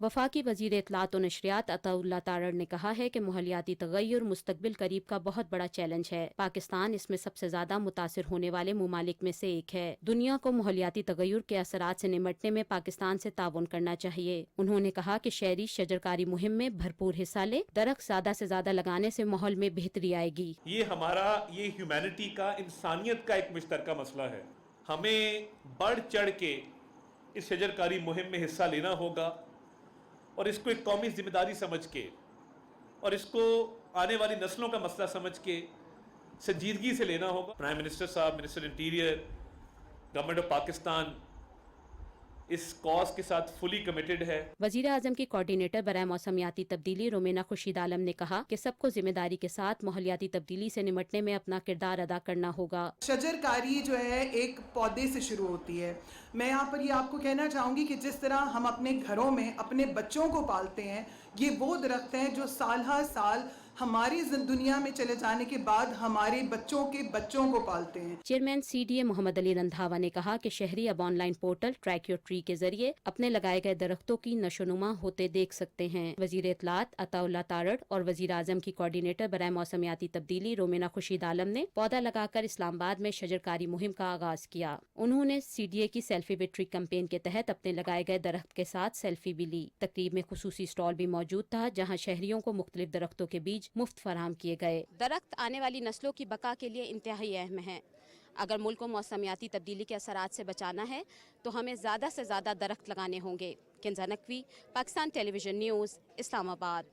वफाकी वज़ीर इत्तलात और नशरियात अताउल्लाह तारड़ ने कहा है कि माहौलियाती तगय्युर मुस्तकबिल करीब का बहुत बड़ा चैलेंज है। पाकिस्तान इसमें सबसे ज्यादा मुतासिर होने वाले मुमालिक में से एक है। दुनिया को माहौलियाती तगय्युर के असरात से निमटने में पाकिस्तान से ताउन करना चाहिए। उन्होंने कहा कि शहरी शजरकारी मुहिम में भरपूर हिस्सा ले, दरख्त ज्यादा से ज्यादा लगाने से माहौल में बेहतरी आएगी। ये ह्यूमैनिटी का, इंसानियत का एक मुश्तरका मसला है। हमें बढ़ चढ़ के इस शजरकारी मुहिम में हिस्सा लेना होगा और इसको एक कौमी जिम्मेदारी समझ के और इसको आने वाली नस्लों का मसला समझ के संजीदगी से लेना होगा। प्राइम मिनिस्टर साहब, minister interior, government of Pakistan इस कॉज के साथ फुली कमिटेड है। वजीर आजम की कोऑर्डिनेटर बराए मौसमियाती तब्दीली रोमेना खुर्शीद आलम ने कहा कि सबको जिम्मेदारी के साथ माहौलियाती तब्दीली से निमटने में अपना किरदार अदा करना होगा। शजरकारी जो है एक पौधे से शुरू होती है। मैं यहाँ पर ये आपको कहना चाहूँगी कि जिस तरह हम अपने घरों में अपने बच्चों को पालते हैं, ये वो दरख्त हैं जो साल हर साल हमारी दुनिया में चले जाने के बाद हमारे बच्चों के बच्चों को पालते हैं। चेयरमैन CDA मोहम्मद अली रंधावा ने कहा कि शहरी अब online portal track your tree के जरिए अपने लगाए गए दरख्तों की नशोनुमा होते देख सकते हैं। वजीर इत्तलात अताउल्लाह तारड़ और वजीर आजम की कोऑर्डिनेटर बराए मौसमियाती तब्दीली रोमेना खुर्शीद आलम ने पौधा लगाकर इस्लामाबाद में शजरकारी मुहिम का आगाज किया। उन्होंने CDA की सेल्फी विद ट्री कैंपेन के तहत अपने लगाए गए दरख्त के साथ सेल्फी भी ली। तकरीब में खुसूसी स्टॉल भी मौजूद था, जहाँ शहरियों को मुख्तलिफ दरख्तों के बीज मुफ्त फराहम किए गए। दरख्त आने वाली नस्लों की बका के लिए इंतहाई अहम है। अगर मुल्क को मौसमियाती तब्दीली के असरात से बचाना है तो हमें ज़्यादा से ज़्यादा दरख्त लगाने होंगे। Kanza Naqvi, Pakistan television news, Islamabad.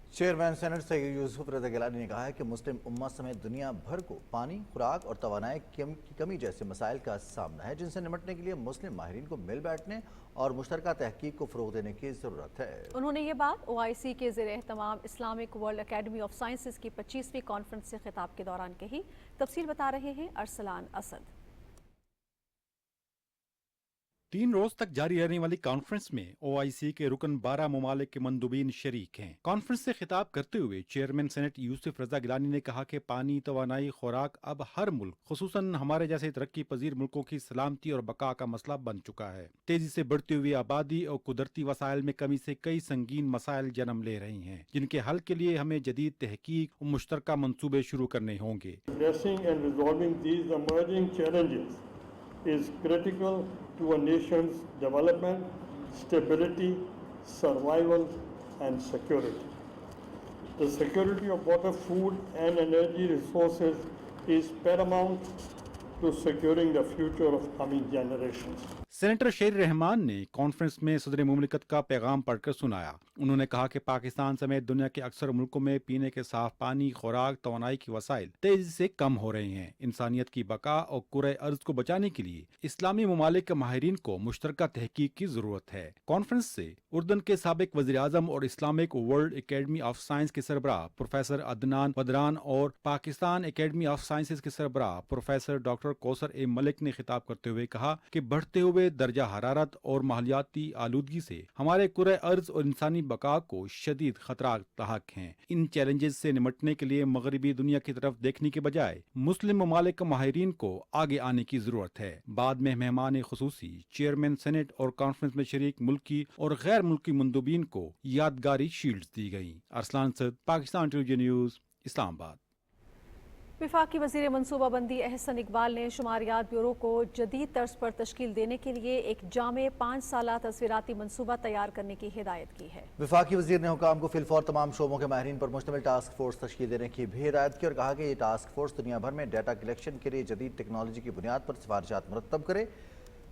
Chairman senate Syed Yousuf Raza Gilani ने कहा है कि मुस्लिम उम्मा समेत दुनिया भर को पानी, खुराक और तवानाई की कमी जैसे मसाइल का सामना है, जिनसे निमटने के लिए मुस्लिम माहिरीन को मिल बैठने और मुश्तरका तहकीक को फ़रोग़ देने की ज़रूरत है। उन्होंने ये बात OIC के ज़ेर-ए-एहतमाम Islamic world academy of sciences की 25वीं कॉन्फ्रेंस से खिताब के दौरान कही। तफसील बता रहे हैं अरसलान असद। 3 रोज तक जारी रहने वाली कॉन्फ्रेंस में OIC के रुकन 12 ममालिक के मंदुबीन शरीक हैं। कॉन्फ्रेंस से खिताब करते हुए चेयरमैन सेनेट यूसुफ रजा गिलानी ने कहा कि पानी, तवानाई, खुराक अब हर मुल्क, खुसूसन हमारे जैसे तरक्की पजीर मुल्कों की सलामती और बका का मसला बन चुका है। तेजी से बढ़ती हुई आबादी और कुदरती वसाइल में कमी से कई संगीन मसाइल जन्म ले रही हैं, जिनके हल के लिए हमें जदीद तहकीक और मुश्तरका मंसूबे शुरू करने होंगे। is critical to a nation's development, stability, survival and security. The security of water, food and energy resources is paramount to securing the future of coming generations. Senator शेर रहमान ने कॉन्फ्रेंस में सदर मुमलिकत का पैगाम पढ़कर सुनाया। उन्होंने कहा कि पाकिस्तान समेत दुनिया के अक्सर मुल्कों में पीने के साफ पानी, खुराक, तवानाई की वसाइल तेजी से कम हो रहे हैं। इंसानियत की बका और कुरे अर्ज को बचाने के लिए इस्लामी ममालिक के माहिरीन को मुश्तरका तहकीक की जरूरत है। कॉन्फ्रेंस से उर्दन के साबिक वज़ीर आज़म और Islamic world academy of science के सरबराह प्रोफेसर अदनान बदरान और पाकिस्तान एकेडमी ऑफ साइंसेज के सरबराह प्रोफेसर डॉक्टर कौसर ए मलिक ने खिताब करते हुए कहा कि बढ़ते हुए दर्जा हरारत और माहौलियाती आलूदगी से हमारे कुरे अर्ज और इंसानी बका को शदीद खतरा लाहक हैं। इन चैलेंजेस से निमटने के लिए मगरबी दुनिया की तरफ देखने के बजाय मुस्लिम ममालिक माहिरीन को आगे आने की जरूरत है। बाद में मेहमान खुसूसी, चेयरमैन सेनेट और कॉन्फ्रेंस में शरीक मुल्की और गैर मुल्की मंदुबीन को यादगारी शील्ड्स दी गई। अरसलान सद, पाकिस्तान टेलीविजन न्यूज़, इस्लामाबाद। वफाकी वज़ीर मनसूबाबंदी अहसन इकबाल ने शुमारियात ब्यूरो को जदीद तर्ज पर तश्कील देने के लिए एक जामे 5 साला तस्वीराती मनसूबा तैयार करने की हिदायत की है। वफाकी वज़ीर ने हुकाम को फिलफौर तमाम शोबों के माहिरीन पर मुश्तमिल टास्क फोर्स तश्कील देने की भी हिदायत की और कहा कि ये टास्क फोर्स दुनिया भर में डाटा कलेक्शन के लिए जदीद टेक्नोलॉजी की बुनियाद पर सिफारिशात मुरतब करे।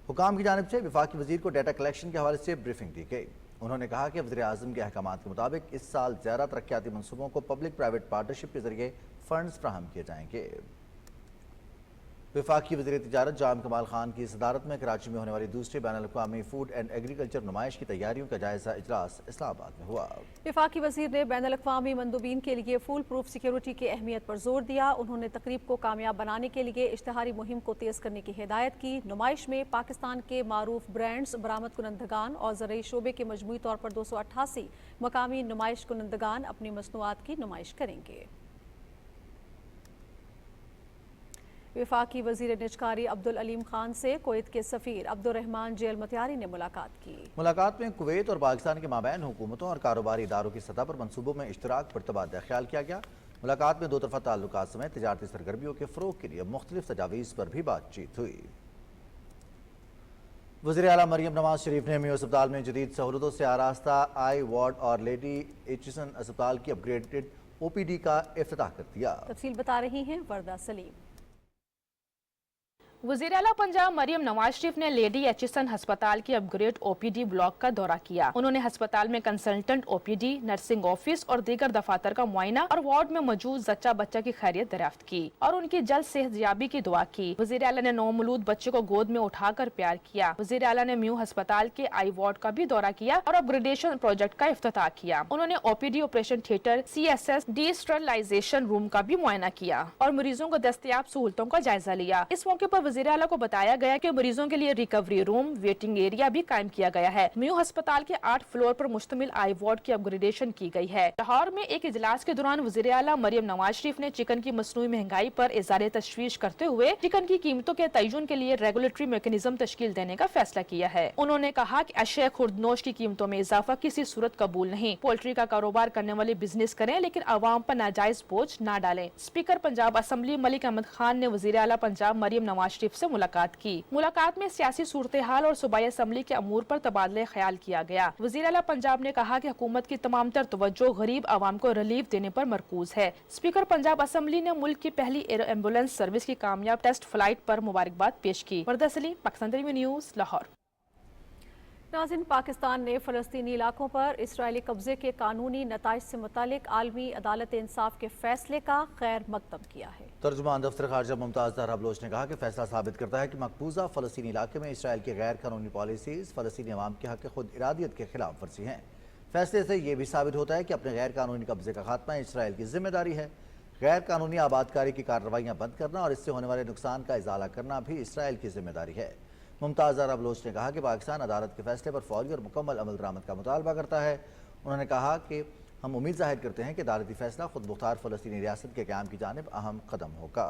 हुकाम की जानिब से वफाकी वज़ीर को डाटा कलेक्शन के हवाले से ब्रीफिंग दी गई। उन्होंने कहा कि वज़ीर आज़म के अहकामात के मुताबिक इस साल ज़्यादा तरक्याती मनसूबों को पब्लिक प्राइवेट पार्टनरशिप के जरिए फंड्स फ्राहम किए जाएंगे। वफाकी वज़ीर तिजारत जाम कमाल खान की सदारत में कराची में होने वाली दूसरी बैनुल-अक़वामी फूड एंड एग्रीकल्चर नुमाइश की तैयारियों का जायजा इजलास इस्लामाबाद में हुआ। वफाकी वज़ीर ने बैनुल-अक़वामी मंदुबीन के लिए फुल प्रूफ सिक्योरिटी की अहमियत पर जोर दिया। उन्होंने तकरीब को कामयाब बनाने के लिए इश्तिहारी मुहिम को तेज़ करने की हिदायत की। नुमाइश में पाकिस्तान के मारूफ ब्रांड्स, बरामद कुनंदगान और ज़रई शोबे के मजमूई तौर पर 288 मकामी नुमाइश कुनंदगान अपनी मसनूआत की नुमाइश करेंगे। वफाकी वज़ीर निजकारी अब्दुल अलीम खान से कुवैत के सफ़ीर अब्दुर्रहमान जेल मतियारी ने मुलाकात की। मुलाकात में कुवैत और पाकिस्तान के माबैन हुकूमतों और कारोबारी इदारों की सतह पर मंसूबों में इश्तराक पर तबादला ख्याल किया गया। मुलाकात में दो तरफा ताल्लुकात समेत तिजारती सरगर्मियों के फ़रोग़ के लिए मुख्तलिफ तजावीज़ पर भी बातचीत हुई। वज़ीर आला मरियम नवाज शरीफ ने मेयो अस्पताल में जदीद सहूलतों से आरास्ता आई वार्ड और लेडी एचिसन अस्पताल की अपग्रेडेड OPD का इफ्तिताह कर दिया। तफसील बता रही हैं वर्दा सलीम। वज़ीर आला पंजाब मरियम नवाज शरीफ ने लेडी एचिसन अस्पताल की अपग्रेड OPD ब्लॉक का दौरा किया। उन्होंने अस्पताल में कंसल्टेंट OPD, नर्सिंग ऑफिस और दीगर दफातर का मुआयना और वार्ड में मौजूद जच्चा बच्चा की खैरियत दरियाफ्त की और उनकी जल्द सेहतयाबी की दुआ की। वज़ीर आला ने नौमौलूद बच्चे को गोद में उठाकर प्यार किया। वज़ीर आला ने म्यू अस्पताल के आई वार्ड का भी दौरा किया और अपग्रेडेशन प्रोजेक्ट का इफ्तिताह किया। उन्होंने OPD operation theatre, CSS sterilisation room का भी मुआयना किया और मरीजों को दस्तयाब सहूलतों का जायजा लिया। इस मौके पर वज़ीर आला को बताया गया कि मरीजों के लिए रिकवरी रूम, वेटिंग एरिया भी कायम किया गया है। म्यू अस्पताल के 8 फ्लोर पर मुश्तमिल आई वार्ड की अपग्रेडेशन की गई है। लाहौर में एक इजलास के दौरान वज़ीर आला मरियम नवाज शरीफ ने चिकन की मसनूई महंगाई पर इज़हार तशवीश करते हुए चिकन की कीमतों के तयन के लिए रेगुलेटरी मैकेनिज्म तश्कील देने का फैसला किया है। उन्होंने कहा कि अशय खुर्दनोश की कीमतों में इजाफा किसी सूरत कबूल नहीं। पोल्ट्री का कारोबार करने वाले बिजनेस करें लेकिन आवाम पर नाजायज बोझ न डालें। स्पीकर पंजाब असम्बली मलिक अहमद खान ने वज़ीर आला पंजाब मरियम नवाज शरीफ से मुलाकात की। मुलाकात में सियासी सूरत हाल और सूबाई असम्बली के अमूर पर तबादले ख्याल किया गया। वज़ीर आला पंजाब ने कहा कि हुकूमत की तमाम तर तवज्जो गरीब आवाम को रिलीफ देने पर मरकूज है। स्पीकर पंजाब असम्बली ने मुल्क की पहली एयर एम्बुलेंस सर्विस की कामयाब टेस्ट फ्लाइट पर मुबारकबाद पेश की। वर्दा सलीम, पाकिस्तान टेलीविजन न्यूज़, लाहौर। नाज़रीन, पाकिस्तान ने फ़लस्तीनी इलाकों पर इसराइली कब्जे के कानूनी नताइज से मुतालिक आलमी अदालत इंसाफ के फैसले का खैर मकदम किया है। तर्जुमान दफ्तर खारजा मुमताज़ ज़हरा बलोच ने कहा कि फैसला साबित करता है कि मकबूजा फ़लस्तीनी इलाके में इसराइल की गैर कानूनी पॉलिसीज़ फ़लस्तीनी अवाम के हक़ खुद इरादियत के खिलाफ वर्जी हैं। फैसले से ये भी साबित होता है कि अपने गैर कानूनी कब्जे का खात्मा इसराइल की जिम्मेदारी है। गैर कानूनी आबादकारी की कार्रवाइयाँ बंद करना और इससे होने वाले नुकसान का इजाला करना भी इसराइल की जिम्मेदारी है। मुमताज़ ज़हरा बलोच ने कहा कि पाकिस्तान अदालत के फैसले पर फौरी और मुकम्मल अमल दरामद का मुतालबा करता है। उन्होंने कहा कि हम उम्मीद जाहिर करते हैं कि अदालती फैसला खुद मुख्तार फ़लस्तीनी रियासत के क़याम की जानिब अहम कदम होगा।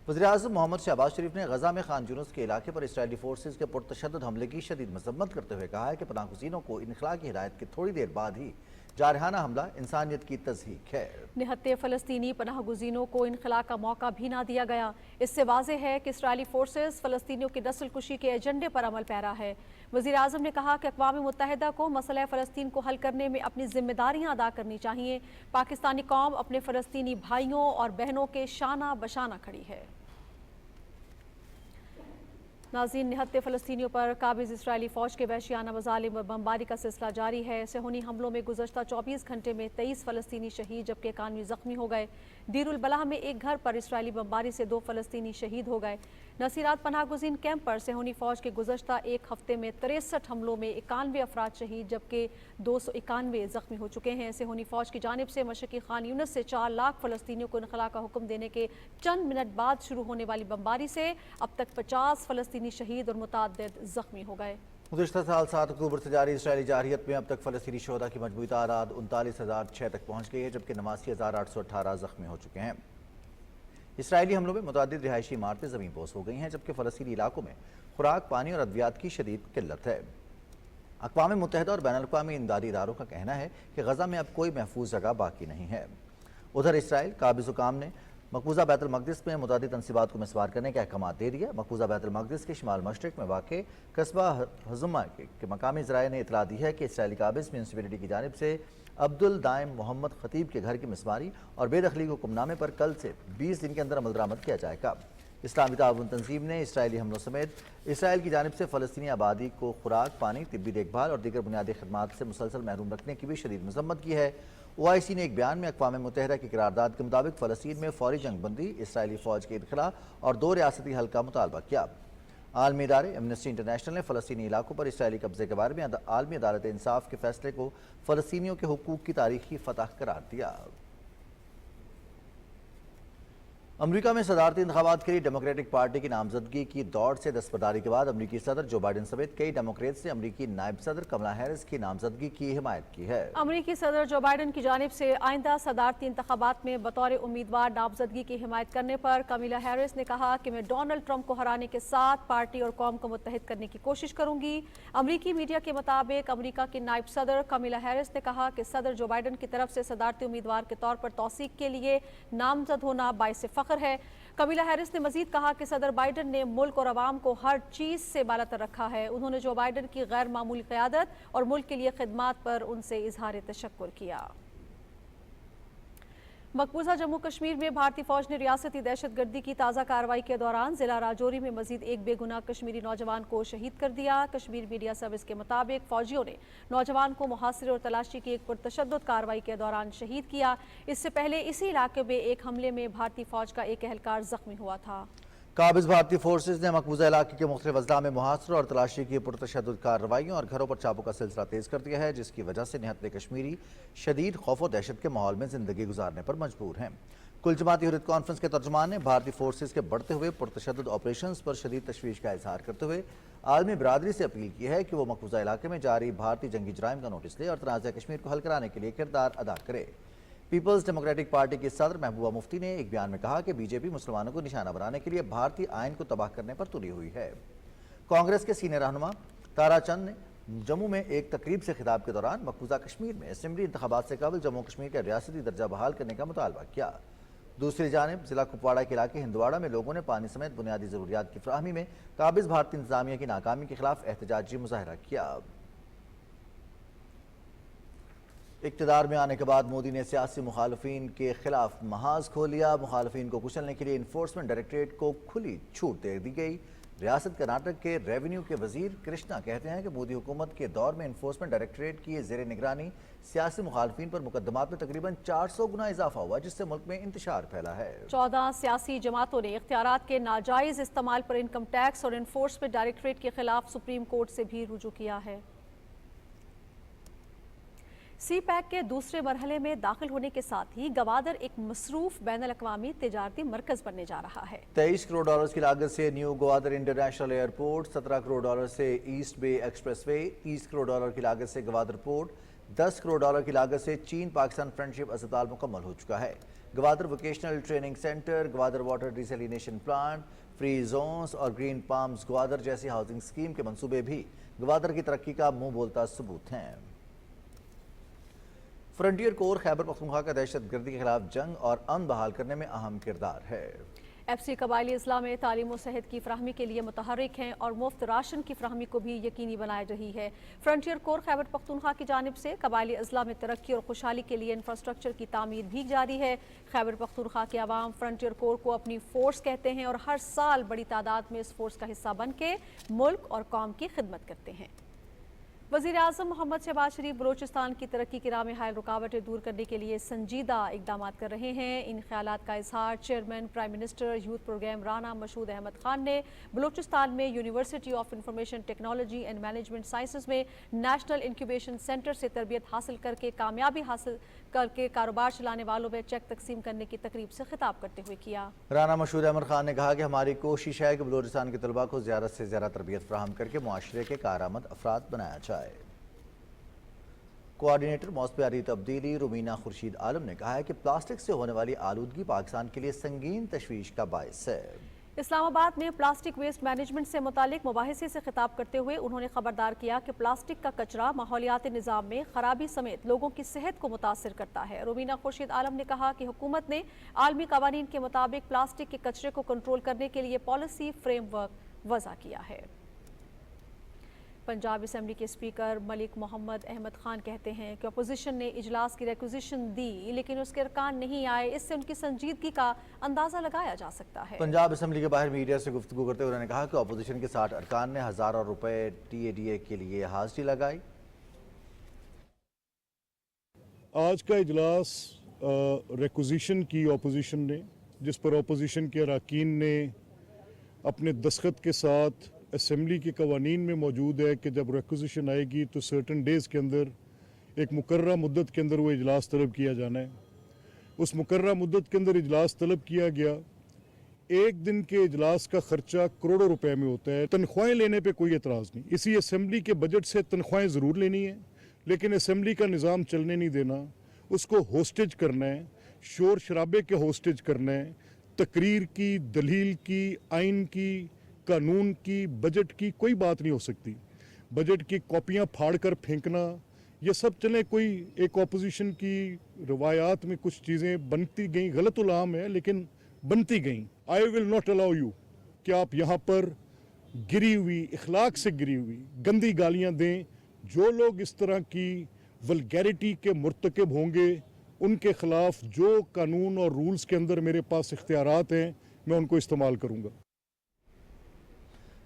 वज़ीर-ए-आज़म मोहम्मद शहबाज शरीफ ने गजा में खान यूनुस के इलाके पर इसराइली फोर्सेज के पुरतशद्दुद हमले की शदीद मज़म्मत करते हुए कहा है कि पनाहगज़ीनों को इनखला की हिदायत के थोड़ी देर बाद ही जारहाना हमला इंसानियत की तज़हीक है। निहत्ते फ़लस्तीनी पनाहगुज़ीनों को इनखला का मौका भी ना दिया गया। इससे वाज़ेह है कि इसराइली फोर्सेस फ़लस्तीनियों की नस्ल कुशी के एजेंडे पर अमल पैरा है। वज़ीर-ए-आज़म ने कहा कि अक़वाम मुत्तहिदा को मसला फ़लस्तीन को हल करने में अपनी ज़िम्मेदारियाँ अदा करनी चाहिए। पाकिस्तानी कौम अपने फ़लस्तीनी भाइयों और बहनों के शाना बशाना खड़ी है। नाज़रीन, निहत्ते फ़लस्तीनियों पर काबिज़ इसराइली फ़ौज के वहशियाना मज़ालिम और बमबारी का सिलसिला जारी है। सेहूनी हमलों में गुज़श्ता 24 घंटे में 23 फ़लस्तीनी शहीद जबकि 91 ज़ख्मी हो गए। दीरुल बलाह में एक घर पर इसराइली बमबारी से 2 फ़लस्तीनी शहीद हो गए। नसीरात पनाहगुज़ीन कैंप पर सेहूनी फ़ौज के गुज़श्ता एक हफ़्ते में 63 हमलों में 91 अफराद शहीद जबकि 291 ज़ख्मी हो चुके हैं। सेहूनी फ़ौज की जानिब से मशरक़ी खान यूनिस से 4 लाख फ़लस्तीनियों को इनखला का हुक्म देने के चंद मिनट बाद शुरू होने वाली बमबारी से अब तक 50 फ़लस्तीनी शहीद और मुतअद्दिद ज़ख्मी हो गए। गुज़श्ता साल 7 अक्टूबर से जारी इसराइली जारहियत में अब तक फ़लस्तीनी शोहदा की मजमूई तादाद 39,006 तक पहुँच गई है जबकि 89,818 ज़ख्मी हो चुके हैं। इसराइली हमलों में मुतअद्दिद रिहायशी इमारतें ज़मीन पोस हो गई हैं जबकि फ़लस्तीनी इलाकों में खुराक, पानी और अद्वियात की शदीद किल्लत है। अक़वाम मुत्तहिदा और बैनुल-अक़वामी इमदादी इदारों का कहना है कि गज़ा में अब कोई महफूज जगह बाकी नहीं है। उधर इसराइल काबिज़ हुकाम ने मकबूजा बैतुल मक़दिस में मुतअद्दिद तनसीबात को मिसवार करने के अहकामात दे दिया। मकबूजा बैतुल मक़दिस के शिमाल मशरिक़ में वाक़ कस्बा हज़ुमा के मकामी ज़राए ने इतला दी है कि इसराइली काबिज़ म्यूनसिपैलिटी की जानिब से अब्दुल दाइम मोहम्मद ख़तीब के घर की मिसमारी और बेदखली के हुक्मनामे पर कल से 20 दिन के अंदर अमल दरामद किया जाएगा। इस्लामी ताउन तंजीम ने इसराइली हमलों समेत इसराइल की जानिब से फ़लस्तीनी आबादी को खुराक, पानी, तिब्बी देखभाल और दीगर बुनियादी खदमात से मुसलसल महरूम रखने की भी शदीद मज़म्मत की है। OIC ने एक बयान में अक़वाम मुत्तहिदा की करारदाद के मुताबिक फ़लस्तीन में फ़ौरी जंगबंदी, इसराइली फ़ौज के इनखला और 2 रियासती हल का मुतालबा किया। आलमी इदारे एमनेस्टी इंटरनेशनल ने फ़लस्तीनी इलाकों पर इसराइली कब्ज़े के बारे में आलमी अदालत इंसाफ के फैसले को फ़लस्तीनियों के हुकूक की तारीखी फ़तह करार दिया। अमरीका में सदारती इंतखाबात के लिए डेमोक्रेटिक पार्टी की नामजदगी की दौड़ से दस्तबरदारी के बाद अमरीकी सदर जो बाइडन समेत कई डेमोक्रेट्स ने अमरीकी नायब सदर कमला हैरिस की नामजदगी की हिमायत की है। अमरीकी सदर जो बाइडन की जानिब से आइंदा सदारती इंतखाबात में बतौर उम्मीदवार नामजदगी की हिमायत करने पर कमला हैरिस ने कहा कि मैं डोनाल्ड ट्रंप को हराने के साथ पार्टी और कौम को मुत्तहिद करने की कोशिश करूंगी। अमरीकी मीडिया के मुताबिक अमरीका की नायब सदर कमला हैरिस ने कहा कि सदर जो बाइडन की तरफ से सदारती उम्मीदवार के तौर पर तौसीक के लिए नामजद होना बाइस फ़ख्र है। कमला हैरिस ने मजीद कहा कि सदर बाइडन ने मुल्क और अवाम को हर चीज़ से बालातर रखा है। उन्होंने जो बाइडन की गैर मामूली क़यादत और मुल्क के लिए खिदमात पर उनसे इजहार तशक्कुर किया। मकबूजा जम्मू कश्मीर में भारतीय फौज ने रियासती दहशतगर्दी की ताज़ा कार्रवाई के दौरान जिला राजौरी में मजीद एक बेगुनाह कश्मीरी नौजवान को शहीद कर दिया। कश्मीर मीडिया सर्विस के मुताबिक फौजियों ने नौजवान को मुहासिरे और तलाशी की एक पुरतशद्दुद कार्रवाई के दौरान शहीद किया। इससे पहले इसी इलाके में एक हमले में भारतीय फौज का एक एहलकार जख्मी हुआ था। काबिज़ भारतीय फोर्सेज ने मकबूजा इलाके के मुख्तलिफ अजला में मुहासरा और तलाशी की पुरतशद्दुद कार्रवाइयों और घरों पर छापों का सिलसिला तेज़ कर दिया है जिसकी वजह से निहत्ते कश्मीरी शदीद खौफ और दहशत के माहौल में ज़िंदगी गुजारने पर मजबूर हैं। कुल जमाती हुर्रियत कॉन्फ्रेंस के तर्जुमान ने भारतीय फोर्सेज के बढ़ते हुए पुरतशद्दुद ऑपरेशंस पर शदीद तशवीश का इजहार करते हुए आलमी बरादरी से अपील की है कि वो मकबूजा इलाके में जारी भारतीय जंगी जराइम का नोटिस ले और तनाज़ा कश्मीर को हल कराने के लिए किरदार अदा करे। पीपल्स डेमोक्रेटिक पार्टी की सदर महबूबा मुफ्ती ने एक बयान में कहा कि बीजेपी मुसलमानों को निशाना बनाने के लिए भारतीय आइन को तबाह करने पर तुली हुई है। कांग्रेस के सीनियर रहनुमा तारा चंद ने जम्मू में एक तकरीब से खिताब के दौरान मकबूजा कश्मीर में असेंबली इंतखाबात से कबल जम्मू कश्मीर का रियासती दर्जा बहाल करने का मुतालबा किया। दूसरी जानिब जिला कुपवाड़ा के इलाके हिंदवाड़ा में लोगों ने पानी समेत बुनियादी ज़रूरियात की फराहमी में काबिज़ भारतीय इंतजामिया की नाकामी के खिलाफ एहतजाजी मुजाहरा किया। इक़्तिदार में आने के बाद मोदी ने सियासी मुखालफिन के खिलाफ महाज खोल लिया। मुखालफिन को कुचलने के लिए इन्फोर्समेंट डायरेक्टरेट को खुली छूट दे दी गई। रियासत कर्नाटक के रेवेन्यू के वजीर कृष्णा कहते हैं कि मोदी हुकूमत के दौर में इन्फोर्समेंट डायरेक्टरेट की ज़ेर निगरानी सियासी मुखालफिन पर मुकदमात में तकरीबन 400 गुना इजाफा हुआ जिससे मुल्क में इंतशार फैला है। 14 सियासी जमातों ने इख्तियारात के नाजायज़ इस्तेमाल पर इनकम टैक्स और इन्फोर्समेंट डायरेक्टरेट के खिलाफ सुप्रीम कोर्ट से भी रुजू किया है। सी पैक के दूसरे मरहले में दाखिल होने के साथ ही गवादर एक मसरूफ बैनुल-अक़वामी तिजारती मरकज बनने जा रहा है। 23 करोड़ डॉलर की लागत से new Gwadar international airport, 17 crore dollar से ईस्ट बे एक्सप्रेसवे, 30 करोड़ डॉलर की लागत से गवादर पोर्ट, 10 करोड़ डॉलर की लागत से चीन पाकिस्तान फ्रेंडशिप अस्पताल मुकम्मल हो चुका है। Gwadar vocational training centre, Gwadar water desalination plant, free zones और ग्रीन पाम्स गवादर जैसी हाउसिंग स्कीम के मंसूबे भी गवादर की तरक्की का मुंह बोलता सबूत हैं। फ्रंटियर कोर खैबर पख्तूनख्वा का दहशतगर्दी के खिलाफ जंग और अमन बहाल करने में अहम किरदार है। FC कबायली इस्लाम में तालीम व सेहत की फ्राहमी के लिए मुतहर्रिक हैं और मुफ्त राशन की फ्राहमी को भी यकीनी बनाई रही है। फ्रंटियर कोर खैबर पख्तूनख्वा की जानिब से कबायली इस्लाम में तरक्की और खुशहाली के लिए इंफ्रास्ट्रक्चर की तामीर भी जारी है। खैबर पख्तूनख्वा के अवाम फ्रंटियर कोर को अपनी फोर्स कहते हैं और हर साल बड़ी तादाद में इस फोर्स का हिस्सा बन के मुल्क और कौम की खिदमत करते हैं। वज़ीर आज़म मोहम्मद शहबाज शरीफ बलूचिस्तान की तरक्की की राह में हायल रुकावटें दूर करने के लिए संजीदा इकदाम कर रहे हैं। इन ख्यालात का इजहार chairman prime minister youth programme Rana Mashhood Ahmad Khan ने बलूचिस्तान में university of information technology and management sciences में नेशनल इंक्यूबेशन सेंटर से तरबियत हासिल करके कामयाबी हासिल करके कारोबार चलाने वालों में चेक तकसीम करने की तकरीब से खिताब करते हुए किया। राना मशहूद अहमद खान ने कहा कि हमारी कोशिश है कि बलूचिस्तान के तलबा को ज़्यादा से ज़्यादा तरबियत फराहम करके मुआशरे के कारआमद अफराद बनाया जाए। कोऑर्डिनेटर मौसमियाती तब्दीली रुमीना खुर्शीद आलम ने कहा है कि प्लास्टिक से होने वाली आलूदगी पाकिस्तान के लिए संगीन तशवीश का बायस है। इस्लामाबाद में प्लास्टिक वेस्ट मैनेजमेंट से मुतालिक मुबाहिसे से खिताब करते हुए उन्होंने खबरदार किया कि प्लास्टिक का कचरा माहौलियाती निज़ाम में खराबी समेत लोगों की सेहत को मुतासिर करता है। रुमीना खुर्शीद आलम ने कहा कि हुकूमत ने आलमी कवानीन के मुताबिक प्लास्टिक के कचरे को कंट्रोल करने के लिए पॉलिसी फ्रेमवर्क वज़ा किया है। पंजाब असेंबली के स्पीकर मलिक मोहम्मद अहमद खान कहते हैं कि अपोजिशन ने इजलास की रिक्विजिशन दी लेकिन उसके अरकान नहीं आए, इससे उनकी संजीदगी का अंदाजा लगाया जा सकता है। पंजाब असेंबली के बाहर मीडिया से गुफ्तगू करते हुए उन्होंने कहा कि अपोजिशन के 60 अरकान ने हज़ारों रुपए TADA के लिए हाजिरी लगाई। आज का इजलास रिक्विजिशन की अपोजिशन ने, जिस पर अपोजिशन के अरकान ने अपने दस्तखत के साथ असेंबली के कवानीन में मौजूद है कि जब रिक्विजिशन आएगी तो सर्टन डेज़ के अंदर एक मुकर्ररा मुद्दत के अंदर वो इजलास तलब किया जाना है। उस मुकर्ररा मुद्दत के अंदर इजलास तलब किया गया। एक दिन के इजलास का खर्चा करोड़ों रुपए में होता है। तनख्वाहें लेने पे कोई एतराज़ नहीं, इसी असेंबली के बजट से तनख्वाहें ज़रूर लेनी है लेकिन असेंबली का निज़ाम चलने नहीं देना, उसको होस्टेज करना है, शोर शराबे के होस्टेज करना है, तकरीर की, दलील की, आइन की, कानून की, बजट की कोई बात नहीं हो सकती। बजट की कॉपियां फाड़ कर फेंकना, ये सब चले कोई एक अपोजिशन की रवायात में कुछ चीज़ें बनती गई, गलत उलाम है लेकिन बनती गई। I will not allow you कि आप यहाँ पर गिरी हुई, इखलाक से गिरी हुई गंदी गालियाँ दें। जो लोग इस तरह की वल्गैरिटी के मुर्तकब होंगे उनके खिलाफ जो कानून और रूल्स के अंदर मेरे पास इख्तियारात हैं मैं उनको इस्तेमाल करूँगा।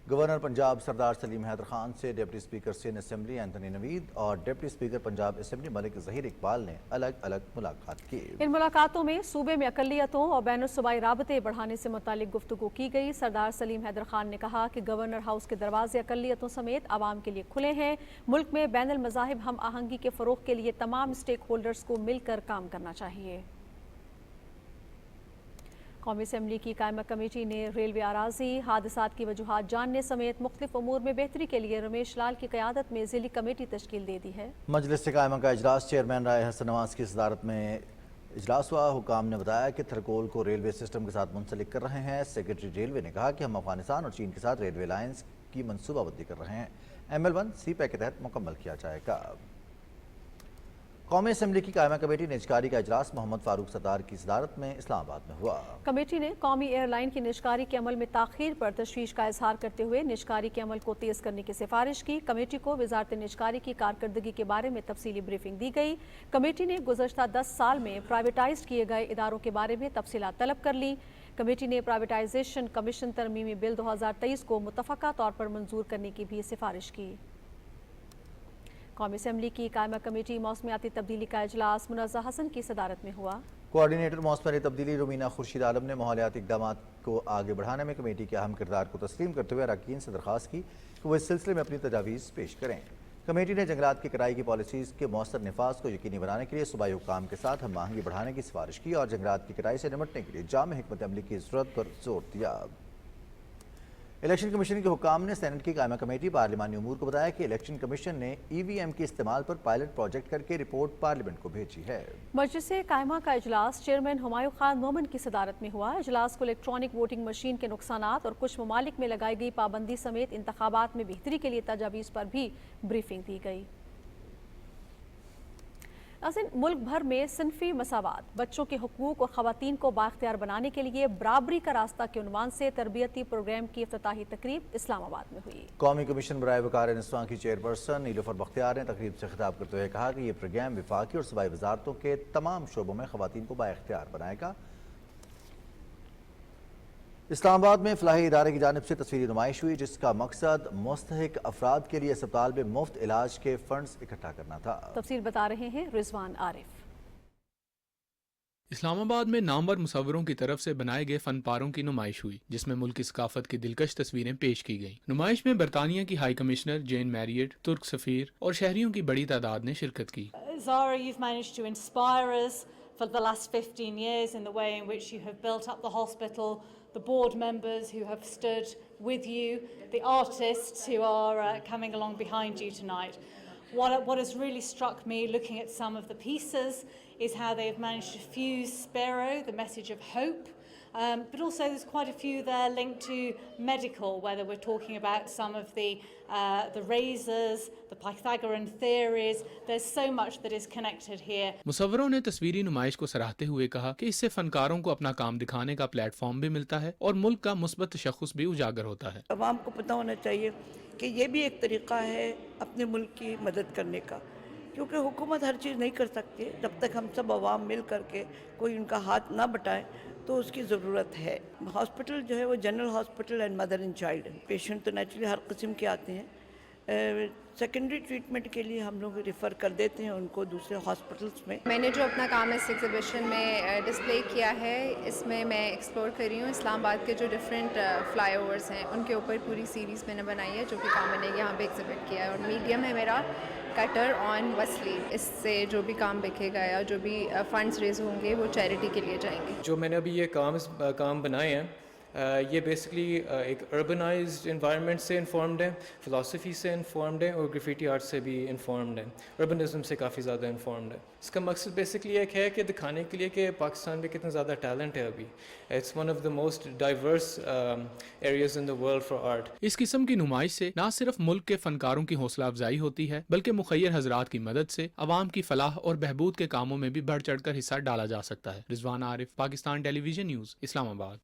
गवर्नर पंजाब सरदार सलीम हैदर खान से deputy speaker Sindh assembly Anthony Naveed और deputy speaker Punjab assembly Malik Zaheer Iqbal ने अलग अलग मुलाकात की। इन मुलाकातों में सूबे में अकलियतों और बैनुल-सूबाई राबते बढ़ाने से मुतालिक गुफ्तगू की गई। सरदार सलीम हैदर खान ने कहा कि गवर्नर हाउस के दरवाजे अकलियतों समेत आवाम के लिए खुले हैं। मुल्क में बैनुल मज़ाहिब हम आहंगी के फ़रोग़ के लिए तमाम स्टेक होल्डर्स को मिलकर काम करना चाहिए। कौमी असेंबली की कायमा कमेटी ने रेलवे आराजी हादसात की वजूहात जानने समेत मुख्तलिफ उमूर में बेहतरी के लिए रमेश लाल की क़यादत में ज़िली कमेटी तश्कील दे दी है। मजलिस से कायमा का इजलास चेयरमैन राय हसन नवाज की सदारत में इजलास हुआ। हुकाम ने बताया कि थरकोल को रेलवे सिस्टम के साथ मुंसलिक कर रहे हैं। सेक्रेटरी रेलवे ने कहा कि हम अफगानिस्तान और चीन के साथ रेलवे लाइन्स की मनसूबाबंदी कर रहे हैं। ML1 CPEC के तहत मुकम्मल किया जाएगा। कौमी असेंबली की कायमा कमेटी निजकारी का इजलास मोहम्मद फारूक सत्तार की सदारत में इस्लामाबाद में हुआ। कमेटी ने कौमी एयरलाइन की निजकारी के अमल में ताख़ीर पर तशवीश का इजहार करते हुए निजकारी के अमल को तेज़ करने की सिफारिश की। कमेटी को वजारत निजकारी की कारकर्दगी के बारे में तफसीली ब्रीफिंग दी गई। कमेटी ने गुज़श्ता 10 साल में प्राइवेटाइज किए गए इदारों के बारे में तफसीलात तलब कर ली। कमेटी ने प्राइवेटाइजेशन कमीशन तरमीमी बिल 2023 को मुतफ़क़ा तौर पर मंजूर करने की भी सिफारिश की। कौमी असेंबली की कायमा कमेटी मौसमियाती तब्दीली का इजलास मुनज़्ज़ा हसन की सदारत में हुआ। कोऑर्डिनेटर मौसमियाती तब्दीली रुमीना खुर्शीद आलम ने माहौलियाती इक़दाम को आगे बढ़ाने में कमेटी के अहम किरदार को तस्लीम करते हुए अरकान से दरख्वास्त की कि वो इस सिलसिले में अपनी तजावीज़ पेश करें। कमेटी ने जंगलात की कटाई की पॉलिसीज़ के मौसर नफाज को यकीनी बनाने के लिए सूबाई हुक्काम के साथ हम आहंगी बढ़ाने की सिफारिश की और जंगलात की कटाई से निपटने के लिए जाम हिकमत अमली की ज़रूरत पर जोर दिया। इलेक्शन कमीशन के हुक्काम ने सेनेट की कायमा कमेटी पार्लिमानी उमूर को बताया कि इलेक्शन कमीशन ने EVM के इस्तेमाल पर पायलट प्रोजेक्ट करके रिपोर्ट पार्लियामेंट को भेजी है। मजलिस कायमा का इजलास चेयरमैन हुमायूं खान मोमिन की सदारत में हुआ। इजलास को इलेक्ट्रॉनिक वोटिंग मशीन के नुकसानात और कुछ ममालिक में लगाई गई पाबंदी समेत इंतखाबात में बेहतरी के लिए तजावीज़ पर भी ब्रीफिंग दी गई। मुल्क भर में सिनफी मसावात, बच्चों के हुकूक और ख़वातीन को बाख्तियार बनाने के लिए बराबरी का रास्ता के उन्वान से तरबियती प्रोग्राम की इफ्तिताही तकरीब इस्लामाबाद में हुई। कौमी कमीशन बराए वकार निस्वां की चेयरपर्सन नीलूफर बख्तियार ने तकरीब से खिताब करते हुए कहा कि ये प्रोग्राम विफाकी और सूबाई वजारतों के तमाम शोबों में ख़वातीन को बाख्तियार बनाएगा। इस्लामाबाद में फलाही इदारे की जानिब से तस्वीरी नुमाइश हुई जिसका मकसद मुस्तहिक अफराद के लिए अस्पताल में मुफ्त इलाज के फंड्स इकट्ठा करना था। तफसील बता रहे हैं रिजवान आरिफ। इस्लामाबाद में नामवर मुसव्वरों की तरफ से बनाए गए फनपारों की नुमाइश हुई जिसमें मुल्क की सकाफत की दिलकश तस्वीरें पेश की गईं। नुमाइश में बरतानिया की हाई कमिश्नर जेन मैरियट, तुर्क सफीर और शहरियों की बड़ी तादाद ने शिरकत की। Zara, you've managed to inspire us for the last 15 years in the way in which you have built up the hospital, the board members who have stood with you, the artists who are coming along behind you tonight. What has really struck me looking at some of the pieces is how they have managed to fuse Sparrow, the message of hope, but also there's quite a few there linked to medical, whether we're talking about some of the razors, the Pythagorean theories. There's so much that is connected here. मुसव्वरों ने तस्वीरी नुमाइश को सराहते हुए कहा कि इससे फनकारों को अपना काम दिखाने का प्लेटफॉर्म भी मिलता है और मुल्क का मुस्बत तशख़्ख़ुस भी उजागर होता है। अवाम को पता होना चाहिए कि ये भी एक तरीका है अपने मुल्क की मदद करने का, क्योंकि हुकूमत हर चीज़ नहीं कर सकती। जब तक हम सब अवाम मिल करके कोई उनका हाथ ना बटाए तो उसकी ज़रूरत है। हॉस्पिटल जो है वो general hospital and mother and child है। पेशेंट तो नेचुरली हर किस्म के आते हैं। सेकेंडरी ट्रीटमेंट के लिए हम लोग रेफ़र कर देते हैं उनको दूसरे हॉस्पिटल्स में। मैंने जो अपना काम इस एग्जीबिशन में डिस्प्ले किया है, इसमें मैं एक्सप्लोर कर रही हूँ इस्लामाबाद के जो डिफरेंट फ्लाईओवर्स हैं उनके ऊपर पूरी सीरीज़ मैंने बनाई है जो कि काम मैंने यहाँ पे एग्जिबिट किया है। और मीडियम है मेरा कटर ऑन वसली। इससे जो भी काम बिकेगा या जो भी फंड्स रेज होंगे वो चैरिटी के लिए जाएंगे। जो मैंने अभी ये काम बनाए हैं ये बेसिकली एक अर्बनाइज्ड एनवायरनमेंट से इन्फॉर्म्ड है, फ़िलासफ़ी से इन्फॉर्म्ड है और ग्राफिटी आर्ट से भी इन्फॉर्म्ड है, अर्बनिज़म से काफ़ी ज़्यादा इन्फॉर्म्ड है। इसका मकसद बेसिकली एक है कि दिखाने के लिए कि पाकिस्तान में कितना ज़्यादा टैलेंट है अभी। It's one of the most diverse areas in the world for art. इस किस्म की नुमाइश से न सिर्फ मुल्क के फनकारों की हौसला अफजाई होती है बल्कि मुखय्यर हजरात की मदद से अवाम की फलाह और बहबूद के कामों में भी बढ़ चढ़ कर हिस्सा डाला जा सकता है। Rizwan Arif, Pakistan television news, Islamabad.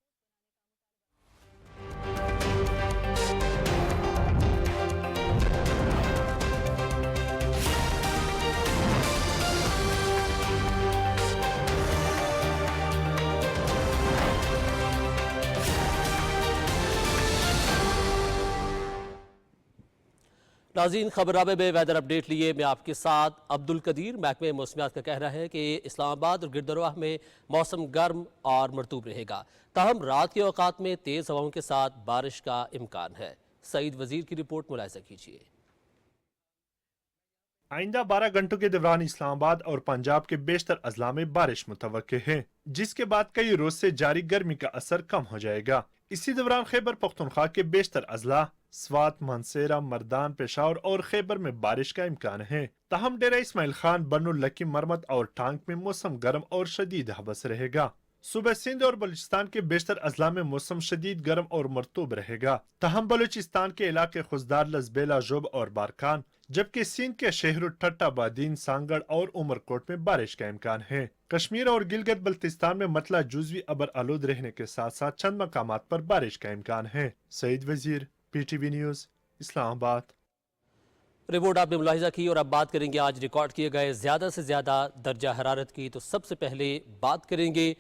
नाज़रीन, खबराबे में वेदर अपडेट लिए मैं आपके साथ अब्दुल कदीर। महकमे मौसमियात का कहना है कि इस्लामाबाद और गिरदरवाह में मौसम गर्म और मरतूब रहेगा, ताहम रात के औकात में तेज़ हवाओं के साथ बारिश का इम्कान है। सईद वजीर की रिपोर्ट मुलाहिजा कीजिए। आइंदा 12 घंटों के दौरान इस्लामाबाद और पंजाब के बेशतर अजला में बारिश मुतवक्के है, जिसके बाद कई रोज से जारी गर्मी का असर कम हो जाएगा। इसी दौरान खैबर पख्तूनख्वा के बेशतर अजला, स्वात, मानसेरा, मर्दान, पेशावर और खैबर में बारिश का इम्कान है। ताहम डेरा इस्माइल खान, बन्नू, लकी, मरमत और टांग में मौसम गर्म और शदीद हबस रहेगा। सुबह सिंध और बलूचिस्तान के बेशतर अजला में मौसम शदीद गर्म और मरतूब रहेगा। ताहम बलूचिस्तान के इलाके खुजदार, लजबेला, जोब और बारकान, जबकि सिंध के शहरों ठट्टा, बादीन, सांगड़ और उमरकोट में बारिश का इम्कान है। कश्मीर और गिलगित बल्तिस्तान में मतला जुजवी अबर आलूद रहने के साथ साथ चंद मकामात पर बारिश का इम्कान है। सईद वजीर, PTV न्यूज़, इस्लामाबाद। रिपोर्ट आपने मुलाहिजा की और अब बात करेंगे आज रिकॉर्ड किए गए ज़्यादा से ज़्यादा दर्जा हरारत की। तो सबसे पहले बात करेंगे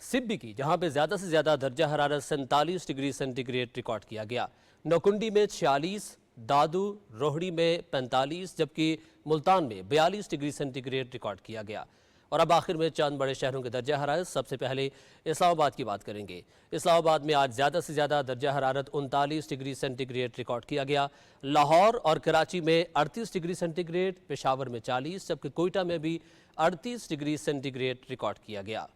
सिब्बी की, जहाँ पे ज़्यादा से ज़्यादा दर्जा हरारत 47 डिग्री सेंटीग्रेड रिकॉर्ड किया गया। नौकुंडी में 46, दादू, रोहड़ी में 45 जबकि मुल्तान में 42 डिग्री सेंटीग्रेड रिकॉर्ड किया गया। और अब आखिर में चंद बड़े शहरों के दर्जा हरारत। सबसे पहले इस्लामाबाद की बात करेंगे। इस्लामाबाद में आज ज़्यादा से ज़्यादा दर्जा हरारत 39 डिग्री सेंटीग्रेड रिकॉर्ड किया गया। लाहौर और कराची में 38 डिग्री सेंटीग्रेड, पेशावर में 40, जबकि कोयटा में भी 38 डिग्री सेंटीग्रेड रिकॉर्ड किया गया।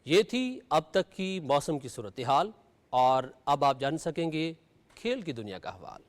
ये थी अब तक की मौसम की सूरत हाल, और अब आप जान सकेंगे खेल की दुनिया का अहवाल।